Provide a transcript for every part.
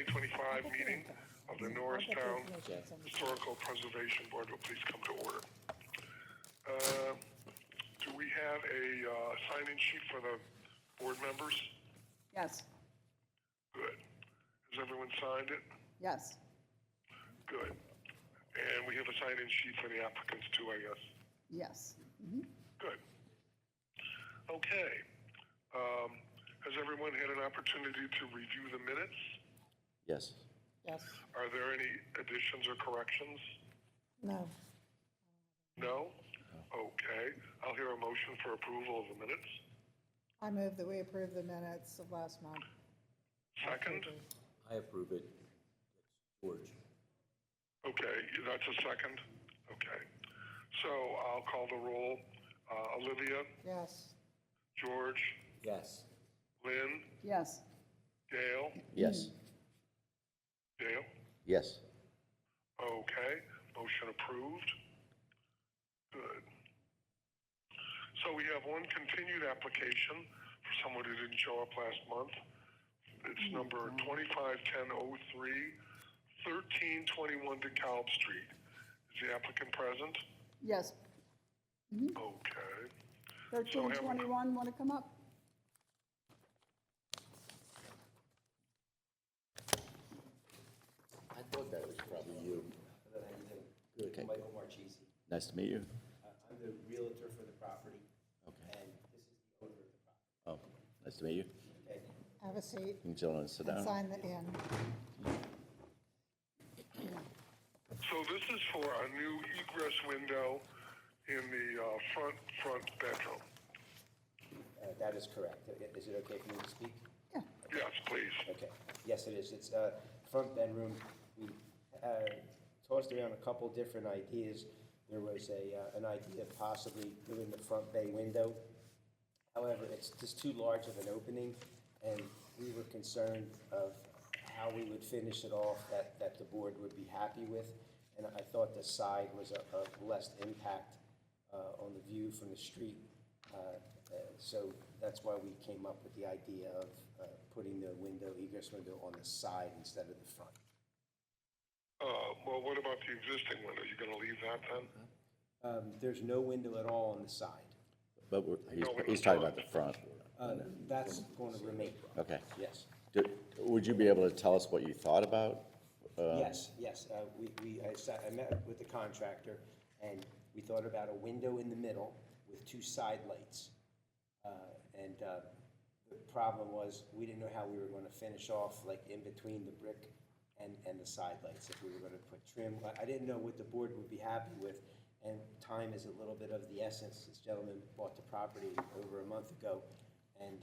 2025 meeting of the Norristown Historical Preservation Board will please come to order. Do we have a sign-in sheet for the board members? Yes. Good. Has everyone signed it? Yes. Good. And we have a sign-in sheet for the applicants too, I guess. Yes. Good. Okay. Has everyone had an opportunity to review the minutes? Yes. Yes. Are there any additions or corrections? No. No? Okay. I'll hear a motion for approval of the minutes. I move that we approve the minutes of last month. Second? I approve it. George. Okay, that's a second? Okay. So I'll call the roll. Olivia, Yes. George, Yes. Lynn, Yes. Dale, Yes. Dale? Yes. Okay, motion approved. Good. So we have one continued application for someone who didn't show up last month. It's number 251003, 1321 DeKalb Street. Is the applicant present? Yes. Okay. 1321, want to come up? I thought that was probably you. Hello, how you doing? Good. Okay. Michael Marchese. Nice to meet you. I'm the realtor for the property, Okay. and this is the owner of the property. Oh, nice to meet you. Okay. Have a seat You gentlemen sit and down. sign the in. So this is for a new egress window in the front bedroom. That is correct. Is it okay for me to speak? Yeah. Yes, please. Okay. Yes, it is. It's front bedroom. We tossed around a couple different ideas. There was an idea of possibly doing the front bay window. However, it's just too large of an opening, and we were concerned of how we would finish it off that the board would be happy with. And I thought the side was a less impact on the view from the street. So that's why we came up with the idea of putting the egress window on the side instead of the front. Well, what about the existing window? You going to leave that then? There's no window at all on the side. But No, he's talking about the front. That's going to remain. Okay. Yes. Would you be able to tell us what you thought about? Yes. I met with the contractor, and we thought about a window in the middle with two side lights. The problem was, we didn't know how we were going to finish off, like in between the brick and the side lights, if we were going to put trim. I didn't know what the board would be happy with, and time is a little bit of the essence. This gentleman bought the property over a month ago, and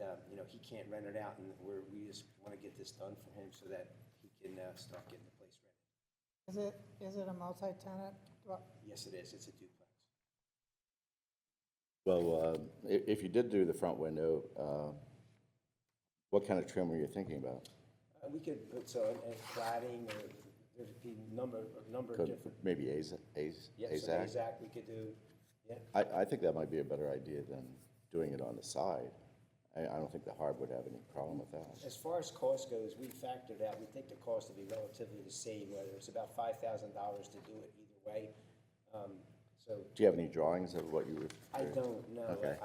he can't rent it out, and we just want to get this done for him so that he can start getting the place rented. Is it a multi-tenant? Yes, it is. It's a duplex. Well, if you did do the front window, what kind of trim were you thinking about? We could put cladding, or there'd be a number of different. Maybe Yes, AZAC? AZAC we could do. Yeah. I think that might be a better idea than doing it on the side. I don't think the HARB would have any problem with that. As far as cost goes, we factored out, we think the cost would be relatively the same, whether it's about $5,000 to do it either way. Do you have any drawings of what you would? I don't know. Okay.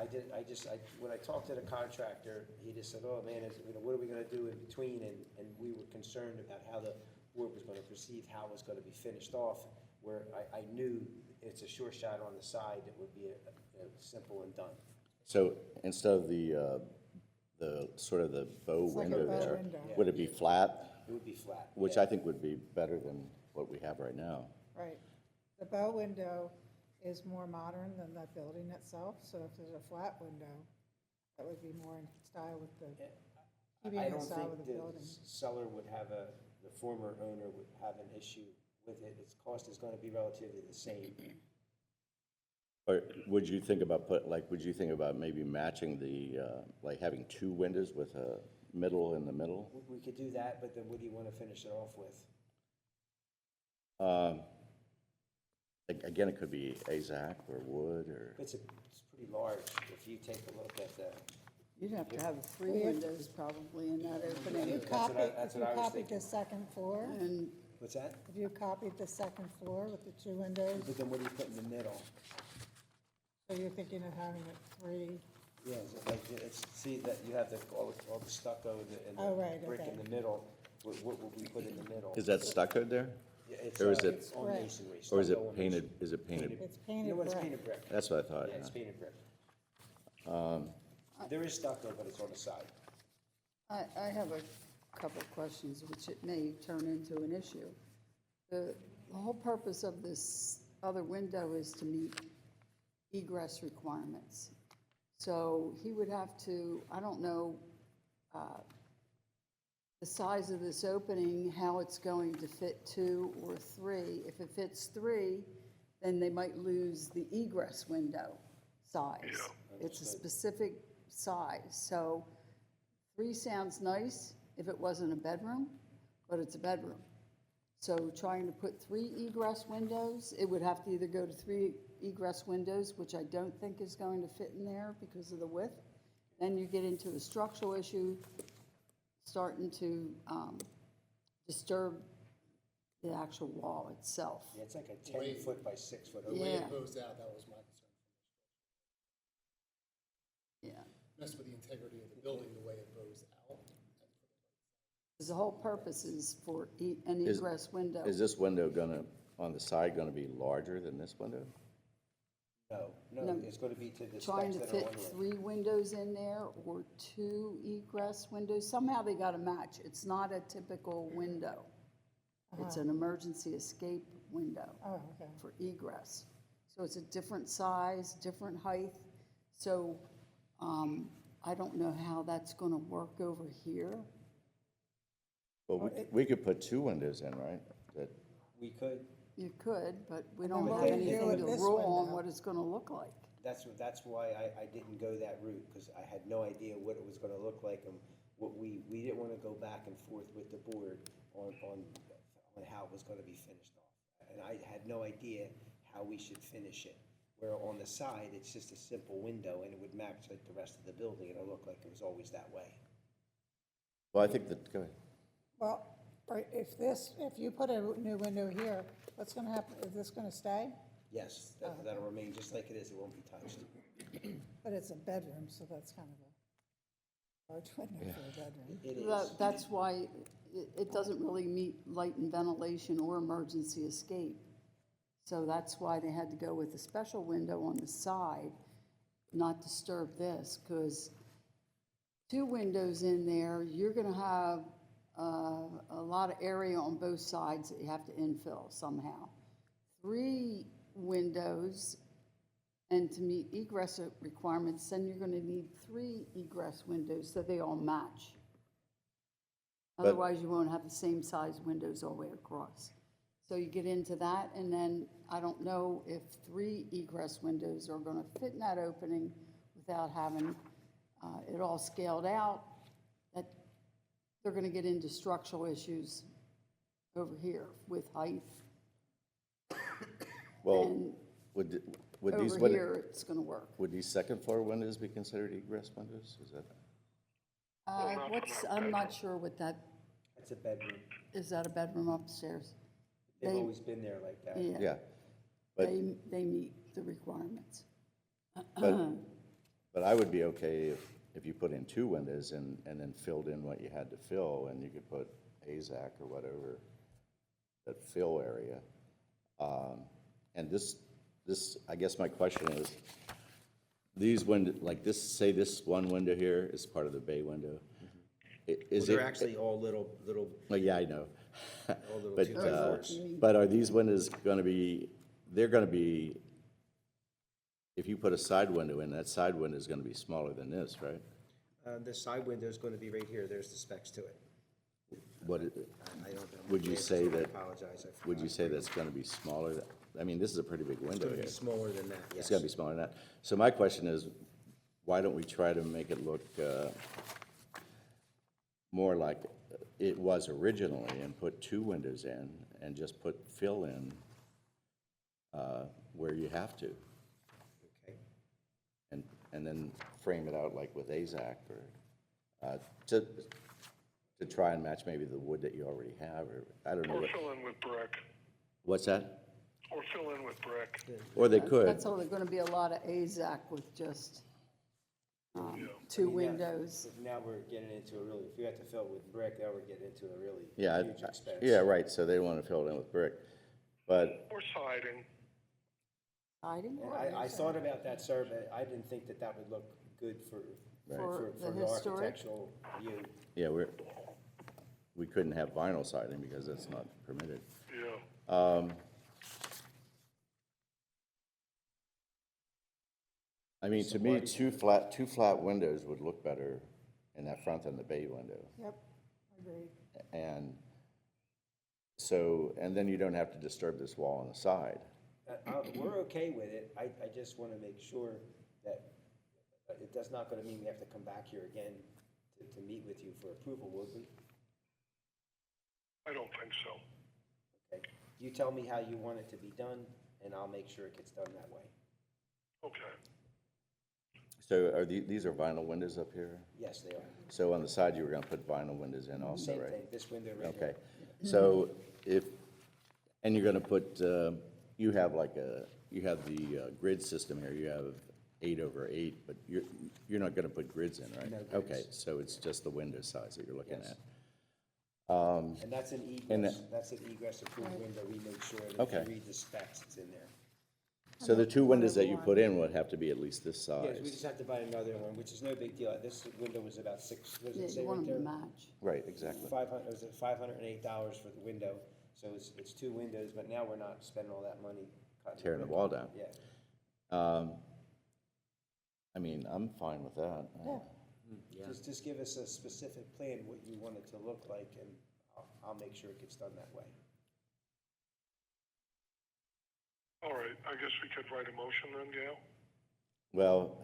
When I talked to the contractor, he just said, oh man, what are we gonna do in between? And we were concerned about how the board was gonna perceive how it was gonna be finished off, where I knew it's a sure shot on the side, it would be a simple and done. So instead of the sort of the bow It's like a window bow there, window. would it be flat? It would be flat. Which yeah. I think would be better than what we have right now. Right. The bow window is more modern than the building itself, so if there's a flat window, that would be more in style with the, keeping I in don't style think with the the building. seller would have the former owner would have an issue with it. Its cost is going to be relatively the same. Or would you think about maybe matching the, like having two windows with a middle in the middle? We could do that, but then what do you want to finish it off with? Again, it could be AZAC or wood or. It's pretty large. If you take a look at the You'd have to have three windows probably in that If opening. you That's what I- copied, that's if what you I was copied thinking. the second floor, And What's that? if you copied the second floor with the two windows, But then what do you put in the middle? so you're thinking of having it three, Yeah, is it like, it's, see that you have all the stucco and Oh, right, the brick okay. in the middle. What would we put in the middle? Is that stuccoed there? Yeah, it's, or is it- it's on brick. masonry. Or is stucco on it painted, masonry. is it painted? it's You know painted what, it's brick. painted brick. That's what I thought, Yeah, it's yeah. painted brick. There is stucco, but it's on the side. I have a couple of questions, which it may turn into an issue. The whole purpose of this other window is to meet egress requirements. So he would have to, I don't know, the size of this opening, how it's going to fit two or three. If it fits three, then they might lose the egress window size. It's a specific size, so three sounds nice if it wasn't a bedroom, but it's a bedroom. So trying to put three egress windows, it would have to either go to three egress windows, which I don't think is going to fit in there because of the width. Then you get into a structural issue, starting to disturb the actual wall itself. Yeah, it's like a 10-foot by 6-foot The opening. way Yeah. it goes out, that was my concern. Yeah, Mess with the integrity of the building, the way it goes out. because the whole purpose is for an Is- egress window. Is this window gonna, on the side, gonna be larger than this window? No, No. it's gonna be to the Trying specs to that are fit on here. three windows in there or two egress windows, somehow they gotta match. It's not a typical window. It's an emergency escape window Oh, okay. for egress. So it's a different size, different height. So, I don't know how that's gonna work over here. Well, we could put two windows in, right? That, We could, You could, but we And don't then have what do you do anything with to this rule on window? what it's gonna look like. that's why I didn't go that route, because I had no idea what it was gonna look like, and what we didn't wanna go back and forth with the board on how it was gonna be finished off. And I had no idea how we should finish it. Where on the side, it's just a simple window, and it would match like the rest of the building, and it looked like it was always that way. well, I think that, go ahead. Well, or if you put a new window here, what's gonna happen, is this gonna stay? Yes, that'll remain just like it is, it won't be touched. But it's a bedroom, so that's kind of a large window for a bedroom. It is. That's why it doesn't really meet light and ventilation or emergency escape. So that's why they had to go with a special window on the side, not disturb this, because two windows in there, you're gonna have a lot of area on both sides that you have to infill somehow. Three windows, and to meet egress requirements, then you're gonna need three egress windows so they all match. Otherwise, you won't have the same size windows all the way across. So you get into that, and then I don't know if three egress windows are gonna fit in that opening without having it all scaled out, that they're gonna get into structural issues over here with height. Well, And would these, over here, it's gonna work. would these second floor windows be considered egress windows? Is that, I'm not sure what that, It's a bedroom. is that a bedroom upstairs? They've They- always been there like that. Yeah, yeah, but, they meet the requirements. but I would be okay if you put in two windows and then filled in what you had to fill, and you could put AZAC or whatever, that fill area. And this, I guess my question is, these window, like this, say this one window here is part of the bay window. Is it? They're actually all little, Well, yeah, I know. all little But, 2x4s. but are these windows gonna be, they're gonna be, if you put a side window in, that side window is gonna be smaller than this, right? The side window is gonna be right here, there's the specs to it. What, I don't know. would you say I that, apologize, I would you forgot. say that's gonna be smaller? I mean, this is a pretty big It's window gonna here. be smaller than that, yes. It's gonna be smaller than that. So my question is, why don't we try to make it look more like it was originally and put two windows in and just put fill in where you have to? Okay. And and then frame it out like with AZAC or, to try and match maybe the wood that you already have, or, I don't know. Or what- fill in with brick. What's that? Or fill in with brick. Or they could. That's all, there's gonna be a lot of AZAC with just, Yeah. two I mean, windows. Now we're getting into a really, if we have to fill it with brick, now we're getting into a really Yeah, huge expense. yeah, right, so they want to fill it in with brick. But, Or siding. Siding? And I thought about that, sir, but I didn't think that that would look good for For the the historic? architectural view. yeah, we couldn't have vinyl siding because that's not permitted. Yeah. I mean, to me, two flat windows would look better in that front than the bay window. Yep, agreed. And so, and then you don't have to disturb this wall on the side. We're okay with it. I just want to make sure that it does not going to mean we have to come back here again to meet with you for approval, would we? I don't think so. Okay. You tell me how you want it to be done, and I'll make sure it gets done that way. Okay. So are these are vinyl windows up here? Yes, they are. So on the side, you were gonna put vinyl windows in also, Same right? thing, this window right here. Okay, so and you're gonna put, you have the grid system here, you have 8/8, but you're not gonna put grids in, right? No grids. Okay, so it's just the window size that you're looking Yes. at. And that's an And egress, that's an egress approved window. We make sure that if Okay. you read the specs, it's in there. So the two windows that you put in would have to be at least this Yes, we just size. have to buy another one, which is no big deal. This window was about six, what does Yeah, it say you right want them to there? match. Right, exactly. Was it $508 for the window? So it's two windows, but now we're not spending all that money cutting. Tearing the brick. wall down. Yeah. I mean, I'm fine with that. Just give us a specific plan, what you want it to look like, and I'll make sure it gets done that way. All right, I guess we could write a motion then, Gail? Well,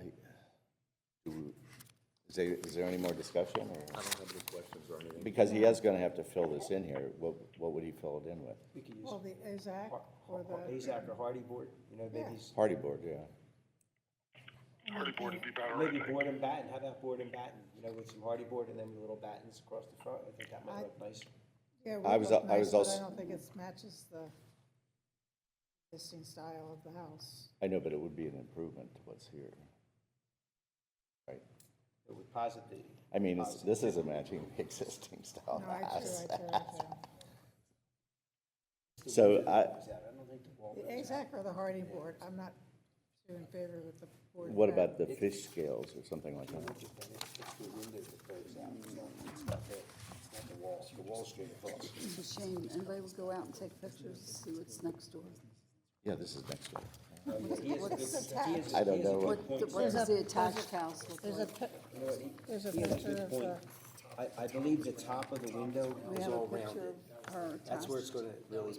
is there any more discussion, or? I don't have any questions or anything. Because he is gonna have to fill this in here, what would he fill it in with? We could use Well, the AZAC or the, AZAC or Hardy board, maybe, Yeah. Hardy board, yeah. Hardy board would be better, I maybe think. board and batten. How about board and batten? With some Hardy board and then with little battens across the front. I think that might look nice. yeah, I would was- look I nice, was but I also- don't think it matches the existing style of the house. I know, but it would be an improvement to what's here. Right? It would positively. I mean, this isn't matching the existing style No, I house. true. So I I, don't think the wall. The AZAC or the Hardy board, I'm not too in favor with the board. what back. about the fish scales or something like that? It's the window that goes out. It's not the wall. The wall's straight across. It's a shame. Anybody would go out and take pictures to see what's next door. Yeah, this is next door. I don't know What, what, what does the attached house look There's a, like? there's a He has a picture good of point. the, I believe the top of the window We is have a all picture rounded. of her That's where it's attached. gonna really.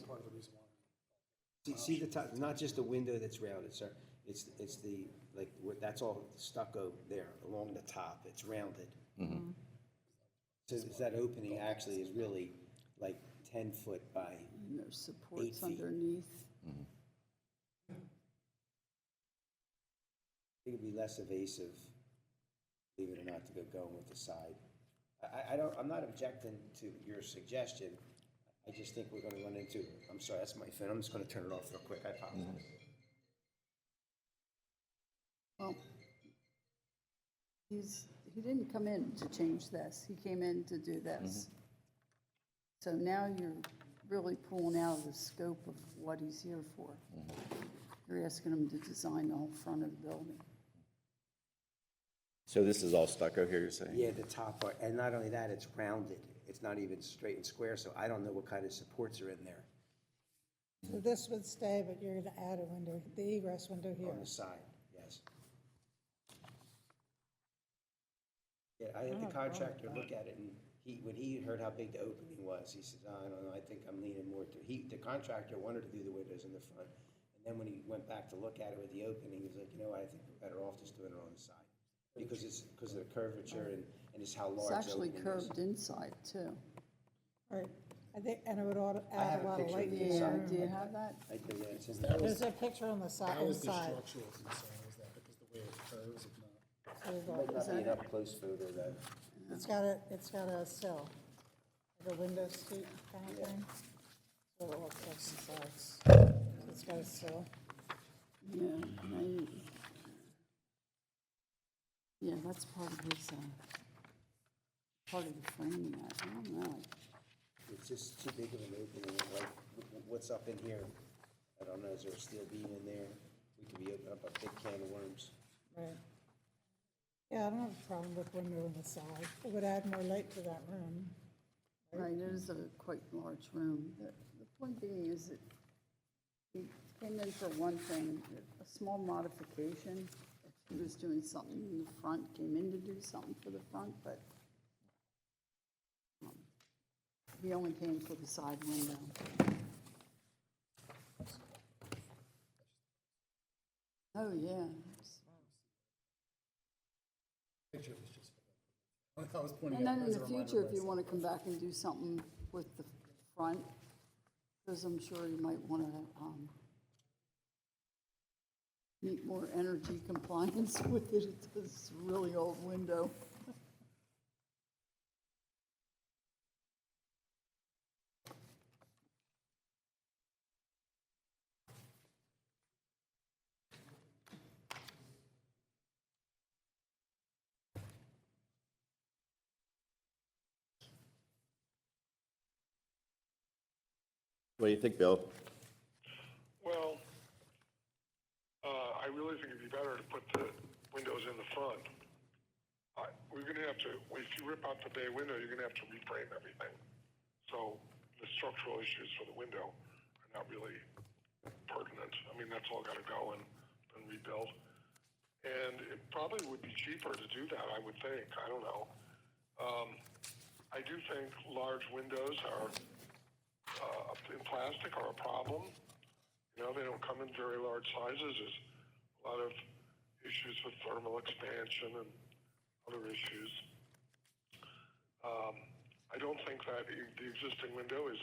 See the top, not just the window that's rounded, sir. It's the, like, that's all stucco there along the top. It's rounded. So that opening actually is really like 10 foot by, And there's supports 8 feet. underneath. I think it'd be less evasive, believe it or not, to go going with the side. I'm not objecting to your suggestion. I just think we're gonna run into, I'm sorry, that's my phone. I'm just gonna turn it off real quick. I apologize. Well, he didn't come in to change this. He came in to do this. So now you're really pulling out of the scope of what he's here for. You're asking him to design the whole front of the building. so this is all stucco here, you're saying? Yeah, the top part, and not only that, it's rounded. It's not even straight and square, so I don't know what kind of supports are in there so this would stay, but you're gonna add a window, the egress window here. on the side, yes. Yeah, I had the contractor look at it, and when he heard how big the opening was, he says, I don't know, I think I'm leaning more to, the contractor wanted to do the windows in the front, and then when he went back to look at it with the opening, he was like, I think we're better off just doing it on the side. Because of the curvature and it's how large It's the actually opening is. curved inside, too. Right, I think, and it would I add have a a lot of picture of light the to the Yeah, room. do you have that? I do, yeah, it's in there. There's a picture on the side, That was the inside. structural concern, is that because the way it curves, it's not. Might not be an up-close photo, though. It's got a sill, like a window seat kind of thing. That's what it looks like inside. So it's got a sill. Yeah, that's part of his, part of the framing. I don't know. It's just too big of an opening, like, what's up in here? I don't know, is there a steel beam in there? We could be opening up a big can of worms. Right. Yeah, I don't have a problem with window on the side. It would add more light to that room. Right, it is a quite large room. The point being is that he came in for one thing, a small modification. If he was doing something in the front, came in to do something for the front, but he only came for the side window. Oh, yeah. Picture was just, I was pointing And out then in as a the reminder future, of if you that. want to come back and do something with the front, because I'm sure you might want to meet more energy compliance with it. It's this really old window. What do you think, Bill? Well, I really think it'd be better to put the windows in the front. We're gonna have to, if you rip out the bay window, you're gonna have to reframe everything. So the structural issues for the window are not really pertinent. I mean, that's all gotta go and rebuild. And it probably would be cheaper to do that, I would think. I don't know. I do think large windows are, in plastic are a problem. You know, they don't come in very large sizes. There's a lot of issues with thermal expansion and other issues. I don't think that the existing window is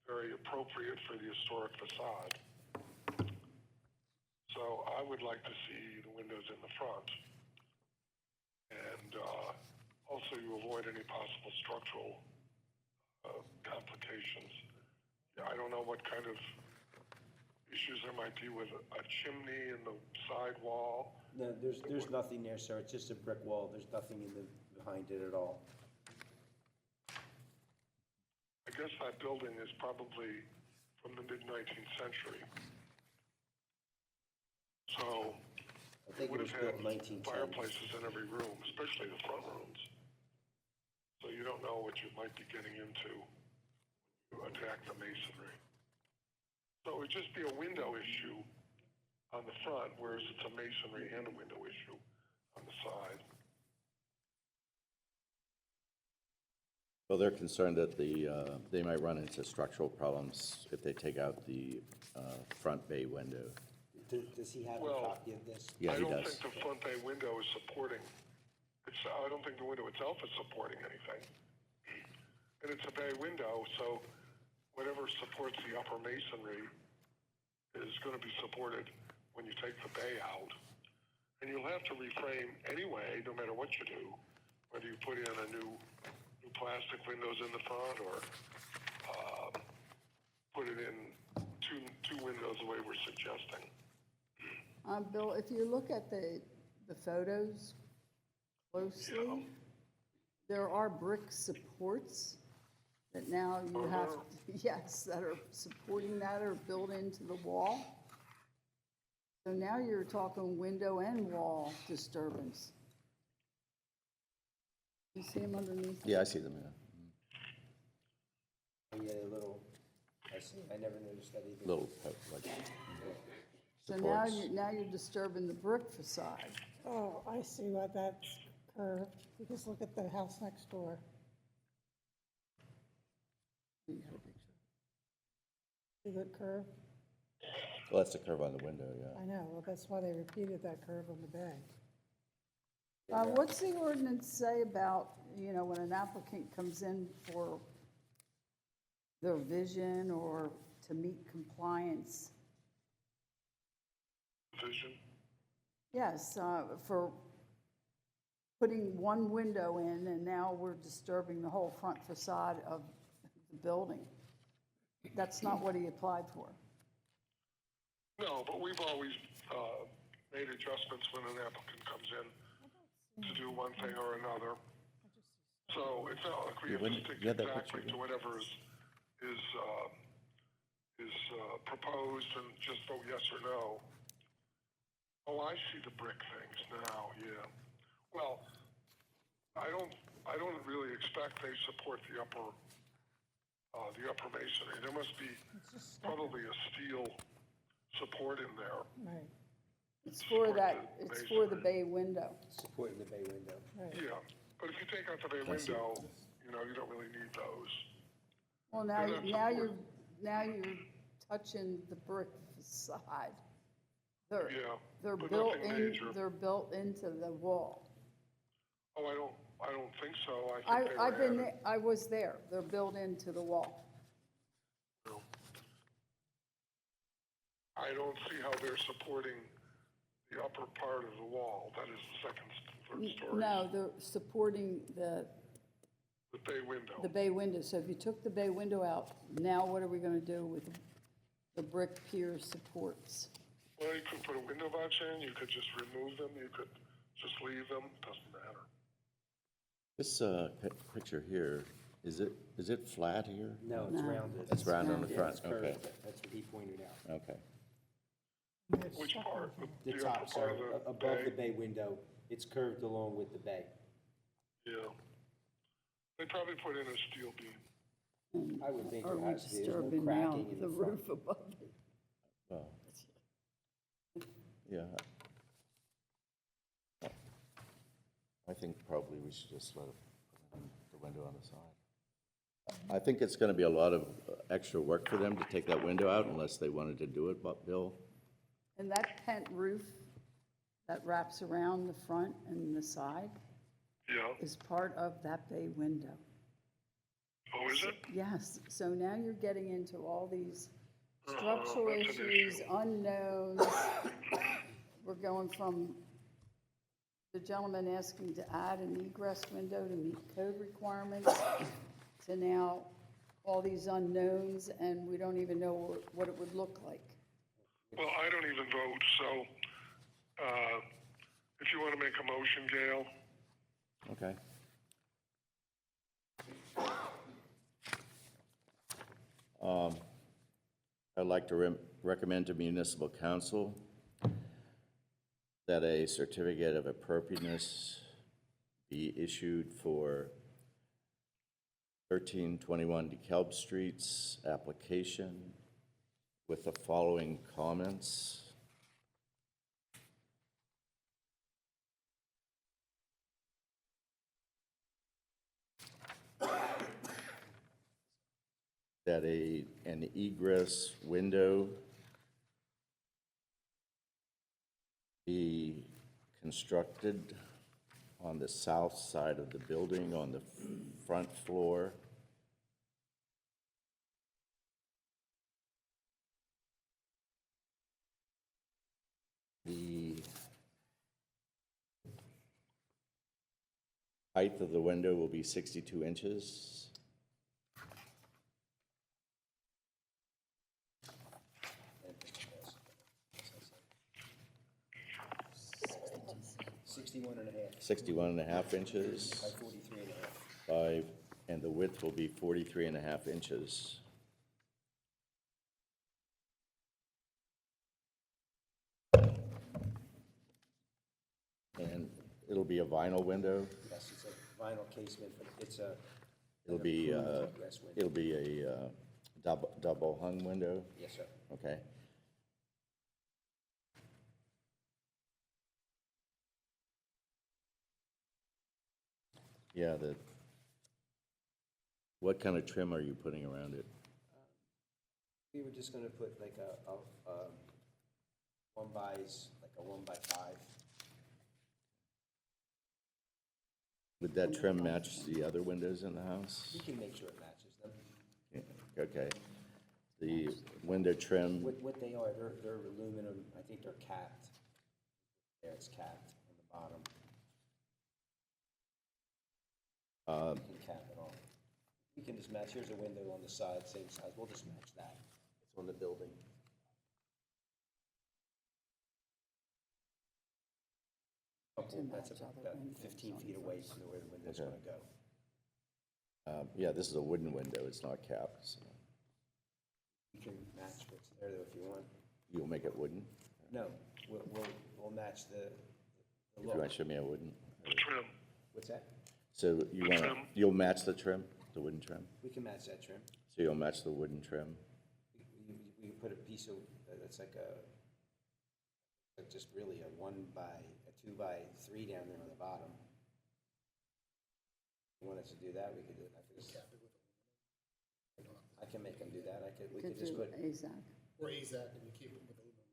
very appropriate for the historic facade. So I would like to see the windows in the front. And also you avoid any possible structural complications. I don't know what kind of issues there might be with a chimney in the side wall. No, there's nothing there, sir. It's just a brick wall. There's nothing behind it at all. I guess that building is probably from the mid-19th century. So I think it would was have built had in 1910. fireplaces in every room, especially the front rooms. So you don't know what you might be getting into when you attack the masonry. So it would just be a window issue on the front, whereas it's a masonry and a window issue on the side. Well, they're concerned that they might run into structural problems if they take out the front bay window. Does he have a Well, copy of this? Yeah, he I don't does. think the front bay window is supporting, I don't think the window itself is supporting anything. And it's a bay window, so whatever supports the upper masonry is going to be supported when you take the bay out. And you'll have to reframe anyway, no matter what you do, whether you put in a new plastic windows in the front or put it in two windows the way we're suggesting. Bill, if you look at the photos closely, there are brick supports that now you have, yes, that are supporting that or built into the wall. So now you're talking window and wall disturbance. You see them underneath? Yeah, I see them, yeah. Yeah, a little, I see, I never noticed that either. Little, like, So now supports. you're disturbing the brick facade. Oh, I see why that's curved. You just look at the house next door. You got a picture. See that curve? Well, that's the curve on the window, yeah. I know, well, that's why they repeated that curve on the bay. What's the ordinance say about, you know, when an applicant comes in for their vision or to meet compliance? Vision? Yes, for putting one window in, and now we're disturbing the whole front facade of the building. That's not what he applied for. No, but we've always made adjustments when an applicant comes in to do one thing or another. So it's not like we have to stick exactly to whatever is proposed and just vote yes or no. Oh, I see the brick things now. Yeah. Well, I don't really expect they support the upper masonry. There must be probably a steel support in there. Right, It's for Support that, the it's for the masonry. bay window. Supporting the bay window. right. Yeah, but if you take out the bay window, you know, you don't really need those. Well, now, Yeah, that's now important. you're touching the brick facade. They're, Yeah, they're but built nothing in, major. they're built into the wall. Oh, I don't think so. I think they I've were been, added. I was there, they're built into the wall. No. I don't see how they're supporting the upper part of the wall. That is the second, third story. No, they're supporting the The bay window. bay window. So if you took the bay window out, now what are we gonna do with the brick pier supports? Well, you could put a window box in, you could just remove them, you could just leave them, doesn't matter. This picture here, is it flat here? No, it's rounded. It's round on the rounded. front, It's curved. okay, That's what he pointed out. okay. Which part? The upper top, so part of the above the bay? bay window, it's curved along with the bay. Yeah. They probably put in a steel beam. I would think Are there we has to be, there's no disturbing now cracking in the the front. roof above it? Well, yeah. I think probably we should just let it put in the window on the side. I think it's gonna be a lot of extra work for them to take that window out unless they wanted to do it, but Bill? And that pent roof that wraps around the front and the side Yeah. is part of that bay window. Oh, is it? Yes, so now you're getting into all these Oh, structural that's an issues, issue. unknowns. We're going from the gentleman asking to add an egress window to meet code requirements to now all these unknowns, and we don't even know what it would look like. Well, I don't even vote, so, if you want to make a motion, Gail, Okay. I'd like to recommend to municipal council that a certificate of appropriateness be issued for 1321 DeKalb Street's application with the following comments. That an egress window be constructed on the south side of the building, on the front floor. The height of the window will be 62 inches. 61 and a half inches By 43 and a half. and the width will be 43 and a half inches. And it'll be a vinyl window. Yes, it's a vinyl casement, but it's a. It'll be, an approved egress window. it'll be a double hung window, Yes, sir. okay? Yeah, what kind of trim are you putting around it? We were just gonna put like a 1 by 5. Would that trim match the other windows in the house? We can make sure it matches them. Yeah, okay. The window trim, What they are, they're aluminum, I think they're capped. There, it's capped on the bottom. We can cap it all. We can just match, here's a window on the side, same size, we'll just match that. It's on the building. That's about 15 feet away from where the window's gonna go. Yeah, this is a wooden window, it's not capped, so You can match what's there though if you want. you'll make it wooden? No, we'll match the If you want look. to show me a wooden? The trim. What's that? So you The want to, trim. you'll match the trim, the wooden trim? We can match that trim. So you'll match the wooden trim? We put a piece of, that's like just really a 2 by 3 down there on the bottom. If you want us to do that, we could do it. I can make them do that. We could just do put, AZAC. Or AZAC, and you keep it with aluminum.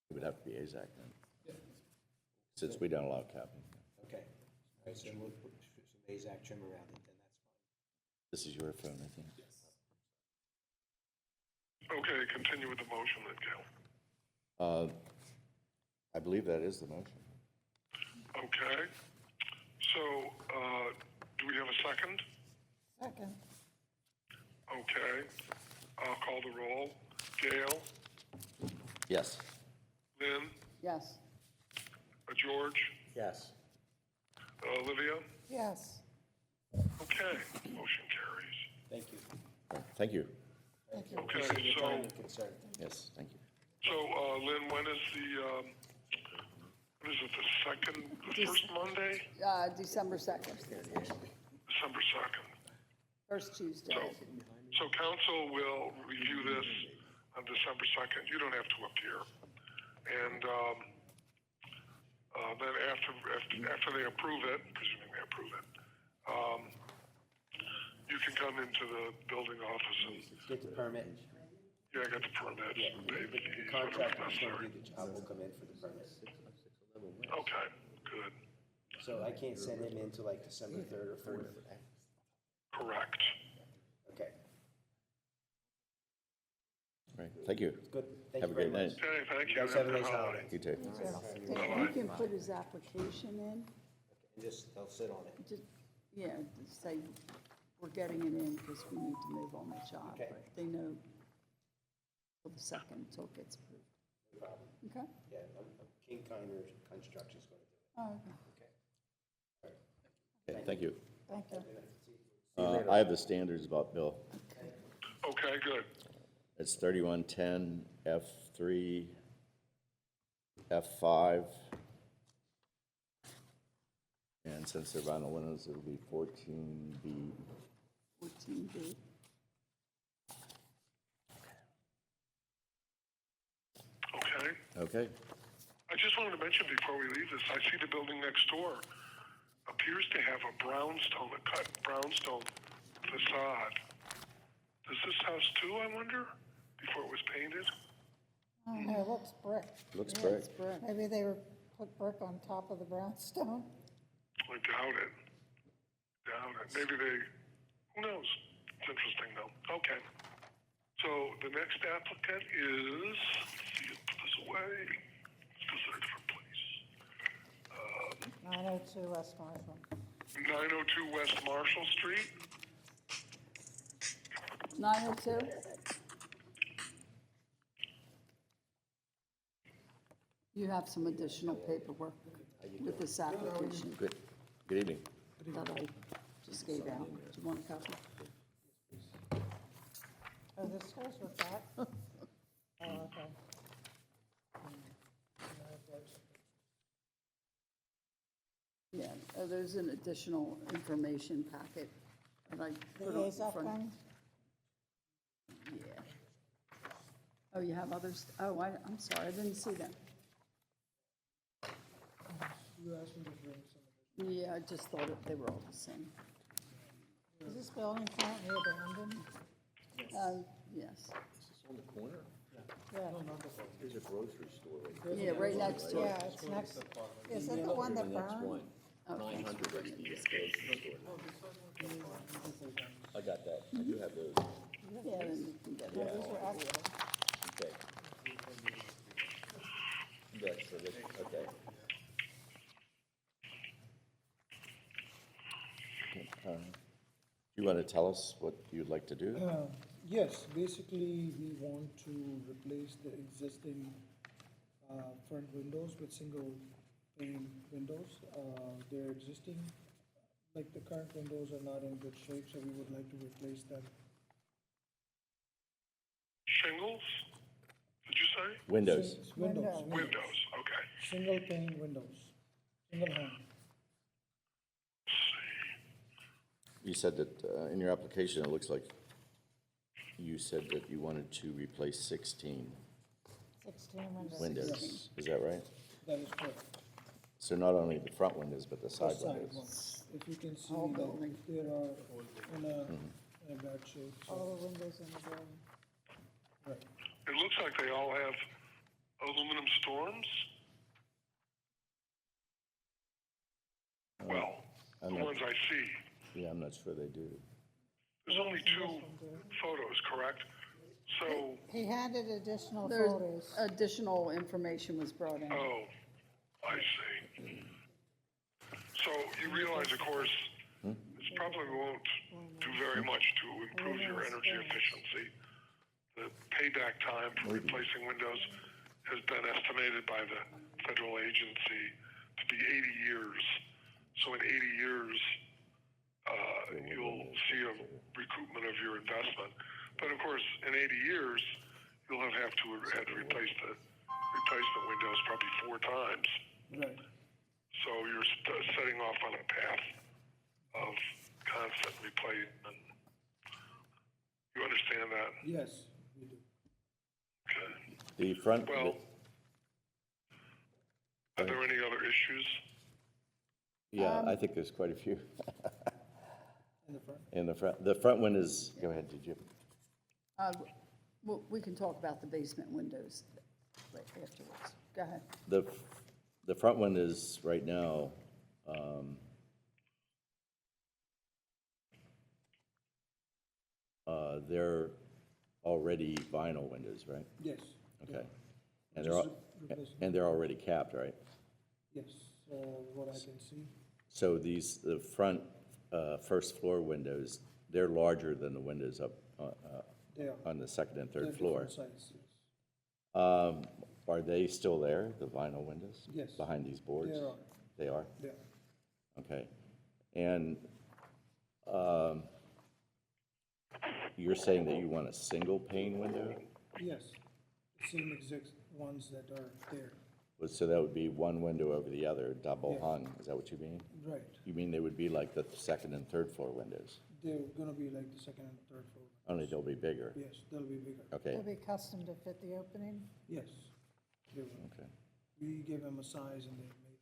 It would have to be AZAC then, Yeah. since we don't allow capping. okay. All right, so we'll put some AZAC trim around it, then that's fine. This is your phone, I think. Yes. Okay, continue with the motion then, Gail. I believe that is the motion. Okay, so, do we have a second? Second. Okay, I'll call the roll. Gail, Yes. Lynn, Yes. George, Yes. Olivia? Yes. Okay, motion carries. Thank you. Thank you. Thank you. Okay, Appreciate your so- time and concern. Yes, thank you. So, Lynn, when is what is it, the first Monday? December 2nd, December 2nd. first Tuesday. So council will review this on December 2nd. You don't have to appear. And then after they approve it, presuming they approve it, you can come into the building office and, Get the permit. yeah, get the permit, pay the The fees, whatever's contractor's gonna necessary. do the job, we'll come in for the permit. Okay, good, So I can't send him in till like December 3rd or 4th? correct. Okay, Right, thank you. good. Thank Have you a very great much. night. Okay, thank You you. guys have a Good nice holiday. holiday. You too. He can put his application in, And just, they'll sit on it. just, yeah, just say, we're getting it in because we need to move on the job. Okay. But they know till the 2nd until it gets approved. No problem. Okay? Yeah, King Kiner Construction's gonna do Oh, okay. it. Okay, thank you. Thank you. I have the standards about Bill. Okay, good. It's 3110 F3, F5. And since they're vinyl windows, it'll be 14B. 14B. Okay. Okay, I just wanted to mention before we leave this, I see the building next door appears to have a cut brownstone facade. Does this house too, I wonder, before it was painted? No, it looks brick. looks Yeah, great. it's brick. Maybe they were put brick on top of the brownstone. I doubt it. Maybe who knows? It's interesting though. Okay. So the next applicant is, let's see, I'll put this away. This is in a different place. 902 West Marshall. 902 West Marshall Street. 902? You have some additional paperwork with this application Good evening. that I just gave out. Do you want a copy? Oh, this goes with that? Oh, okay. Yeah, there's an additional information packet that I The put on ASAP front. thing? Yeah. Oh, you have others? Oh, I'm sorry, I didn't see them. You asked me to bring some. Yeah, I just thought they were all the same. Is this building currently abandoned? Yes. On the corner? Yeah. There's a grocery store right Yeah, right next door. Yeah, it's next, is it the one that burned? Okay. 900 right next to this grocery store. I got that. I do have those. Yeah, then you can get Yeah, it. these were extra. Okay. Yeah, so this, okay. You want to tell us what you'd like to do? Yes, basically, we want to replace the existing front windows with single pane windows. They're existing, like the current windows are not in good shape, so we would like to replace them. Shingles, did you say? Windows. Windows. Windows, okay. Single pane windows, single hung. You said that in your application, it looks like you said that you wanted to replace 16 16 windows. windows. Is that right? That is correct. So not only the front windows, but the side The side windows? ones. If you can see, Whole that building. they are in a bad shape, so, All the windows in the building. right. It looks like they all have aluminum storms. Well, the I'm not- ones I see. Yeah, I'm not sure they do. There's only two photos, correct? So, He handed additional There's photos. additional information was brought in. oh, I see. So you realize, of course, this probably won't do very much to improve your energy efficiency. The payback time for replacing windows has been estimated by the federal agency to be 80 years. So in 80 years, you'll see a recoupment of your investment. But of course, in 80 years, you'll have to replace the replacement windows probably 4 times. Right. So you're setting off on a path of constant replacement. You understand that? Yes, we do. Okay. The front, Well, are there any other issues? yeah, I think there's quite a few. In the front? In the front windows, go ahead, did you? We can talk about the basement windows afterwards. Go ahead. The front windows right now, they're already vinyl windows, right? Yes. Okay. And Just they're, al- replace- and they're already capped, right? Yes, what I can see, So the front, first floor windows, they're larger than the windows up, they are. on the second and They're third floor. different sizes, yes. Are they still there, the vinyl windows? Yes. Behind these boards? They are. They are? They are. Okay. And you're saying that you want a single pane window? Yes, same exact ones that are there, So that would be one window over the other, double Yeah. hung, is that what you mean? right. You mean they would be like the second and third floor windows, They're gonna be like the second and third floor. only they'll be bigger? Yes, they'll be bigger. Okay, They'll be custom to fit the opening. Yes. They will. okay. We gave them a size and they made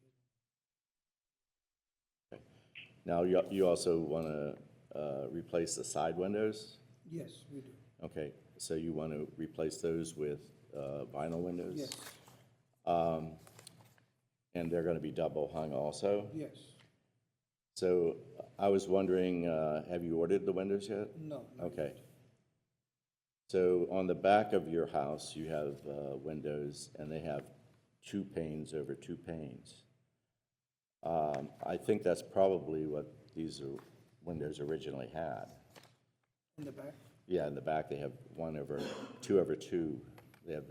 it. Now, you also want to replace the side windows? Yes, we do. Okay, so you want to replace those with vinyl windows? Yes, And they're going to be double hung also? yes. So I was wondering, have you ordered the windows yet? No. not Okay. yet. So on the back of your house, you have windows, and they have 2 panes over 2 panes. I think that's probably what these windows originally had. In the back? Yeah, in the back, they have 2 over 2. They have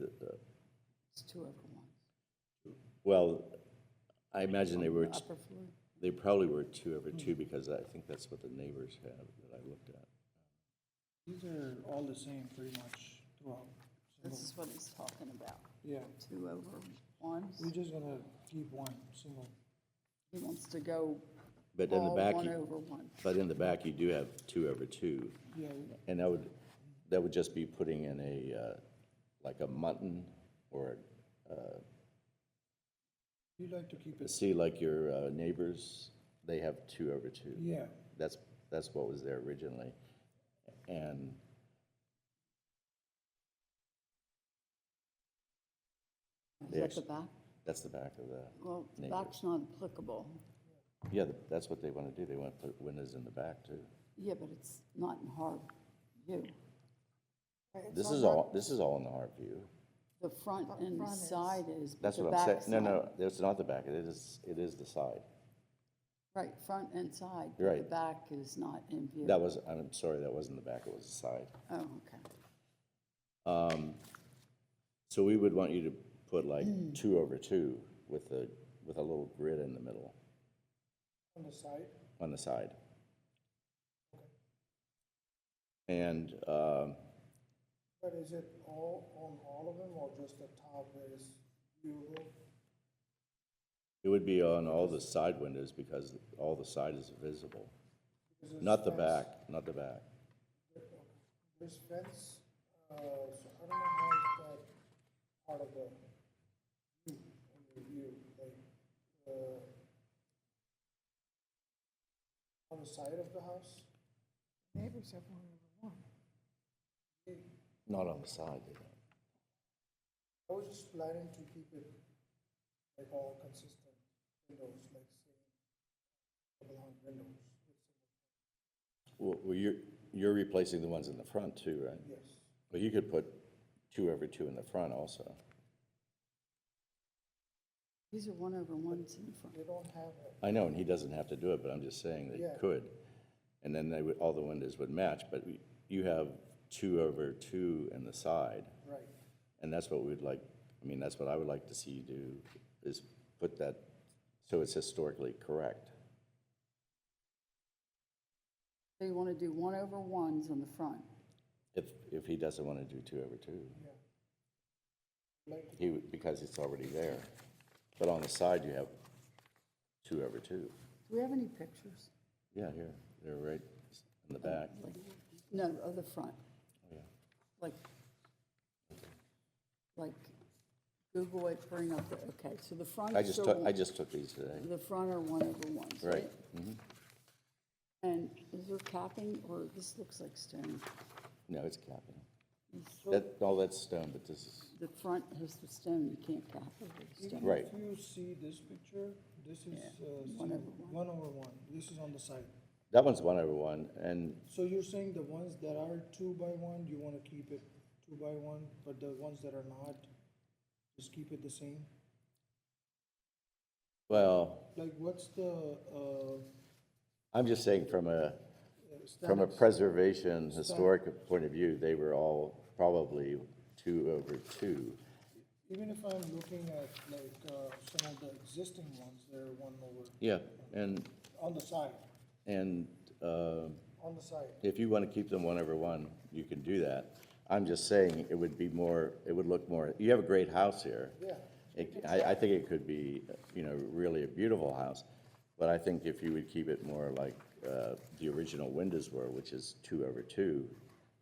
It's 2 over 1. well, I imagine they were, Upper floor. they probably were 2 over 2 because I think that's what the neighbors have that I looked at. These are all the same pretty much throughout. This is what he's talking about. Yeah, 2 over 1s. we're just gonna keep one single. He wants to go But in the all back, 1 you- over 1. but in the back, you do have 2 over 2. Yeah, And that would just be putting in a, like a mutton or, we like to keep it, see like your neighbors, they have 2 over 2. yeah, That's what was there originally. And Is They that actu- the back? that's the back of the, Well, the neighbors. back's not applicable. yeah, that's what they want to do. They want to put windows in the back too. Yeah, but it's not in HARB view. Right, it's This on is that- all in the hard view. The front The and the front is- side is, but That's the what I'm saying. back's No, not. no, it's not the back. It is the side. Right, front and side. but Right. The back is not in view. That was, I'm sorry, that wasn't the back, it was the side. Oh, okay. So we would want you to put like 2 over 2 with a little grid in the middle, On the side, on the side. And, but is it all on all of them or just the top where it's viewable? it would be on all the side windows because all the side is visible. Because there's Not the fence- back, not the back. There's fence, so I don't know how is that part of the view, in your view, like, on the side of the house? Neighbors have one over one. Not on the side, they don't. I was just planning to keep it like all consistent windows, like same double hung windows. Well, you're replacing the ones in the front too, right? Yes, Well, you could put 2 over 2 in the front also. These are 1 over 1s in the front. they don't have a, I know, and he doesn't have to do it, but I'm just saying that you Yeah. could. And then they would, all the windows would match, but you have 2 over 2 in the side. right, And that's what we'd like, I mean, that's what I would like to see you do, is put that, so it's historically correct. So you want to do 1 over 1s on the front. If he doesn't want to do 2 over 2, yeah. Like, he would, because it's already there. But on the side, you have 2 over 2. Do we have any pictures? Yeah, here, they're right in the back. No, of the front, Yeah. like Google it, bring up the, okay, so the front. I just took these today. The front are 1 over 1s, right? Right. Mhm. And is there capping, or this looks like stone? No, it's capping. All that's stone, but this is, The front has the stone, you can't cap it with stone. even Right. if you see this picture, this is, Yeah, 1 over 1. 1 over 1, this is on the side. that one's 1 over 1, and So you're saying the ones that are 2 by 1, you wanna keep it 2 by 1, but the ones that are not, just keep it the same? well, Like, what's the, I'm just saying from a aesthetics? preservation, historic point of view, they were all probably 2 over 2. Even if I'm looking at like, some of the existing ones, they're 1 over, Yeah, and, on the side, and on the side. if you want to keep them 1 over 1, you can do that. I'm just saying it would be more, it would look more, you have a great house here. Yeah. I think it could be, really a beautiful house, but I think if you would keep it more like the original windows were, which is 2 over 2,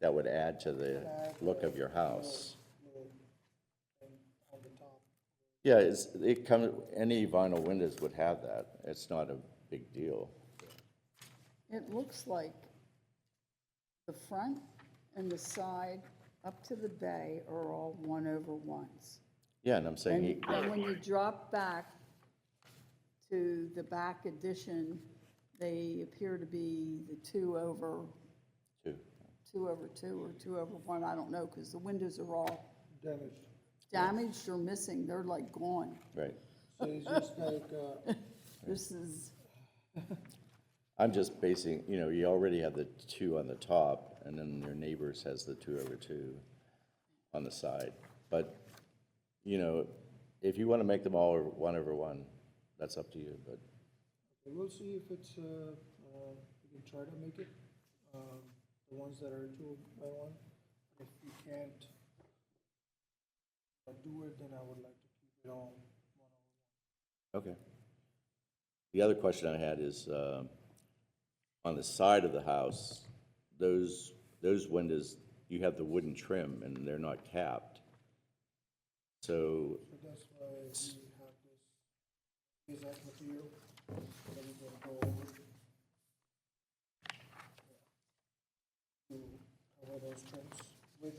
that would add to the look of your house. Little thing on the top. Yeah, it comes, any vinyl windows would have that. It's not a big deal. It looks like the front and the side up to the bay are all 1 over 1s. Yeah, and I'm saying, And then when you drop back to the back addition, they appear to be the 2 over 2. 2 over 2 or 2 over 1, I don't know, because the windows are all Damaged. damaged or missing, they're like gone. Right. So it's just like, This is, I'm just basing, you already have the 2 on the top, and then your neighbors has the 2 over 2 on the side. But, if you want to make them all 1 over 1, that's up to you, but, we'll see if it's, we can try to make it, the ones that are 2 by 1. If we can't do it, then I would like to keep it all 1 over 1. okay. The other question I had is, on the side of the house, those windows, you have the wooden trim, and they're not capped. So, So that's why we have this exact material that we can go over. To cover those trims with,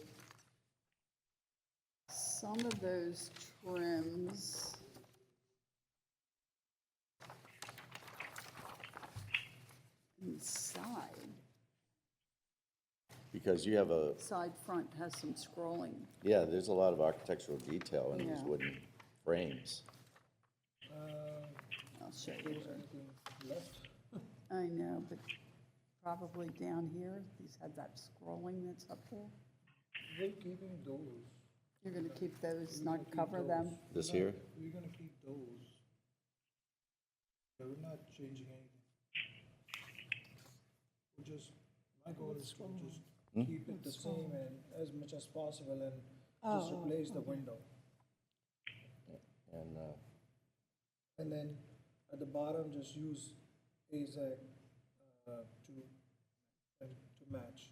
some of those trims inside, because you have side front has some scrolling. yeah, there's a lot of architectural detail in these Yeah. wooden frames. I'll show you. anything left? I know, but probably down here, these have that scrolling that's up there. We're keeping those. You're gonna keep those, not cover them? This here? We're gonna keep those. Yeah, we're not changing anything. We just, my goal is to just keep it the same and as much as possible and just replace the window. And, And then at the bottom, just use AZAC to match.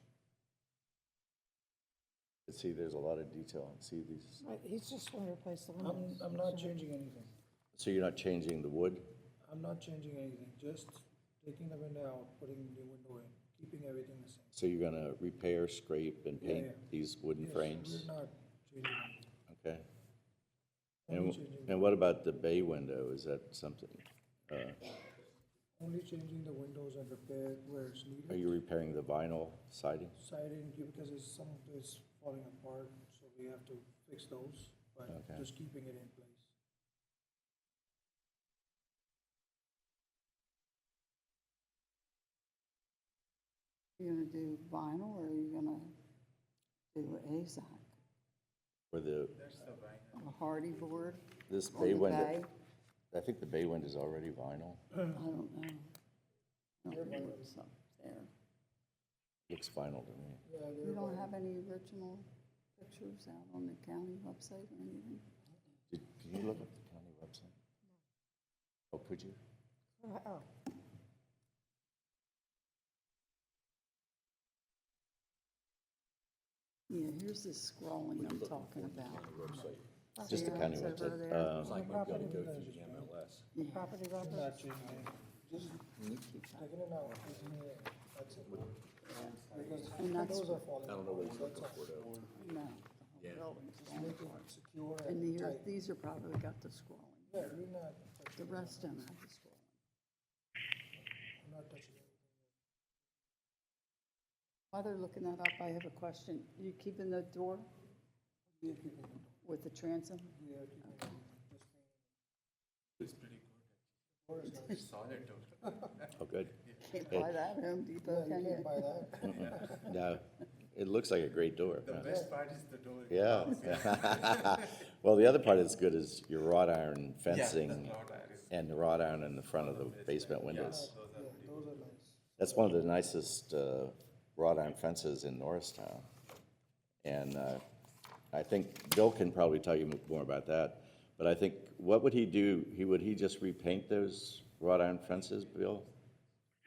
see, there's a lot of detail. See these, Right, he's just going to replace the windows. I'm not changing anything. so you're not changing the wood? I'm not changing anything, just taking the window out, putting the window in, keeping everything the same. So you're gonna repair, scrape, and paint Yeah. these wooden Yes, frames? We're not changing anything. Okay. Only And, changing, and what about the bay window? Is that something, only changing the windows and repair where it's are needed. you repairing the vinyl siding? Siding, because some of it's falling apart, so we have to fix those, but Okay. just keeping it in place. You gonna do vinyl or are you gonna do AZAC? Or the, A hardy board this on bay the window? bay? I think the bay window's already vinyl. I don't know. I don't know what's up there. Looks vinyl to me. Yeah, You don't have any original pictures out on the county website or anything? Can you look up the county website? Oh, could you? Oh, Yeah, here's this scrolling I'm talking about. Just the Yeah, county it's over website. there. the property, Yeah. property We're records. not changing anything, just taking it out, taking it, that's it. Because And that's- windows are falling apart, that's all. No, the whole building's Just falling make it apart. secure And and here, tight. these are probably got the scrolling. Yeah, we're not, The rest don't have the scrolling. we're not touching anything. While they're looking that up, I have a question. You keeping the door We are keeping it, with the transom? we are keeping it. It's pretty good. Oh, good. Can't buy that at Home Depot, Yeah, can you can't you? buy that. No, it looks like a great door. The best part is the door. Yeah. Well, the other part that's good is your wrought iron fencing Lot iron. and the wrought iron in the front of the basement windows. Yeah, those are nice. That's one of the nicest wrought iron fences in Norristown. And I think Bill can probably tell you more about that. But I think, what would he do? Would he just repaint those wrought iron fences, Bill?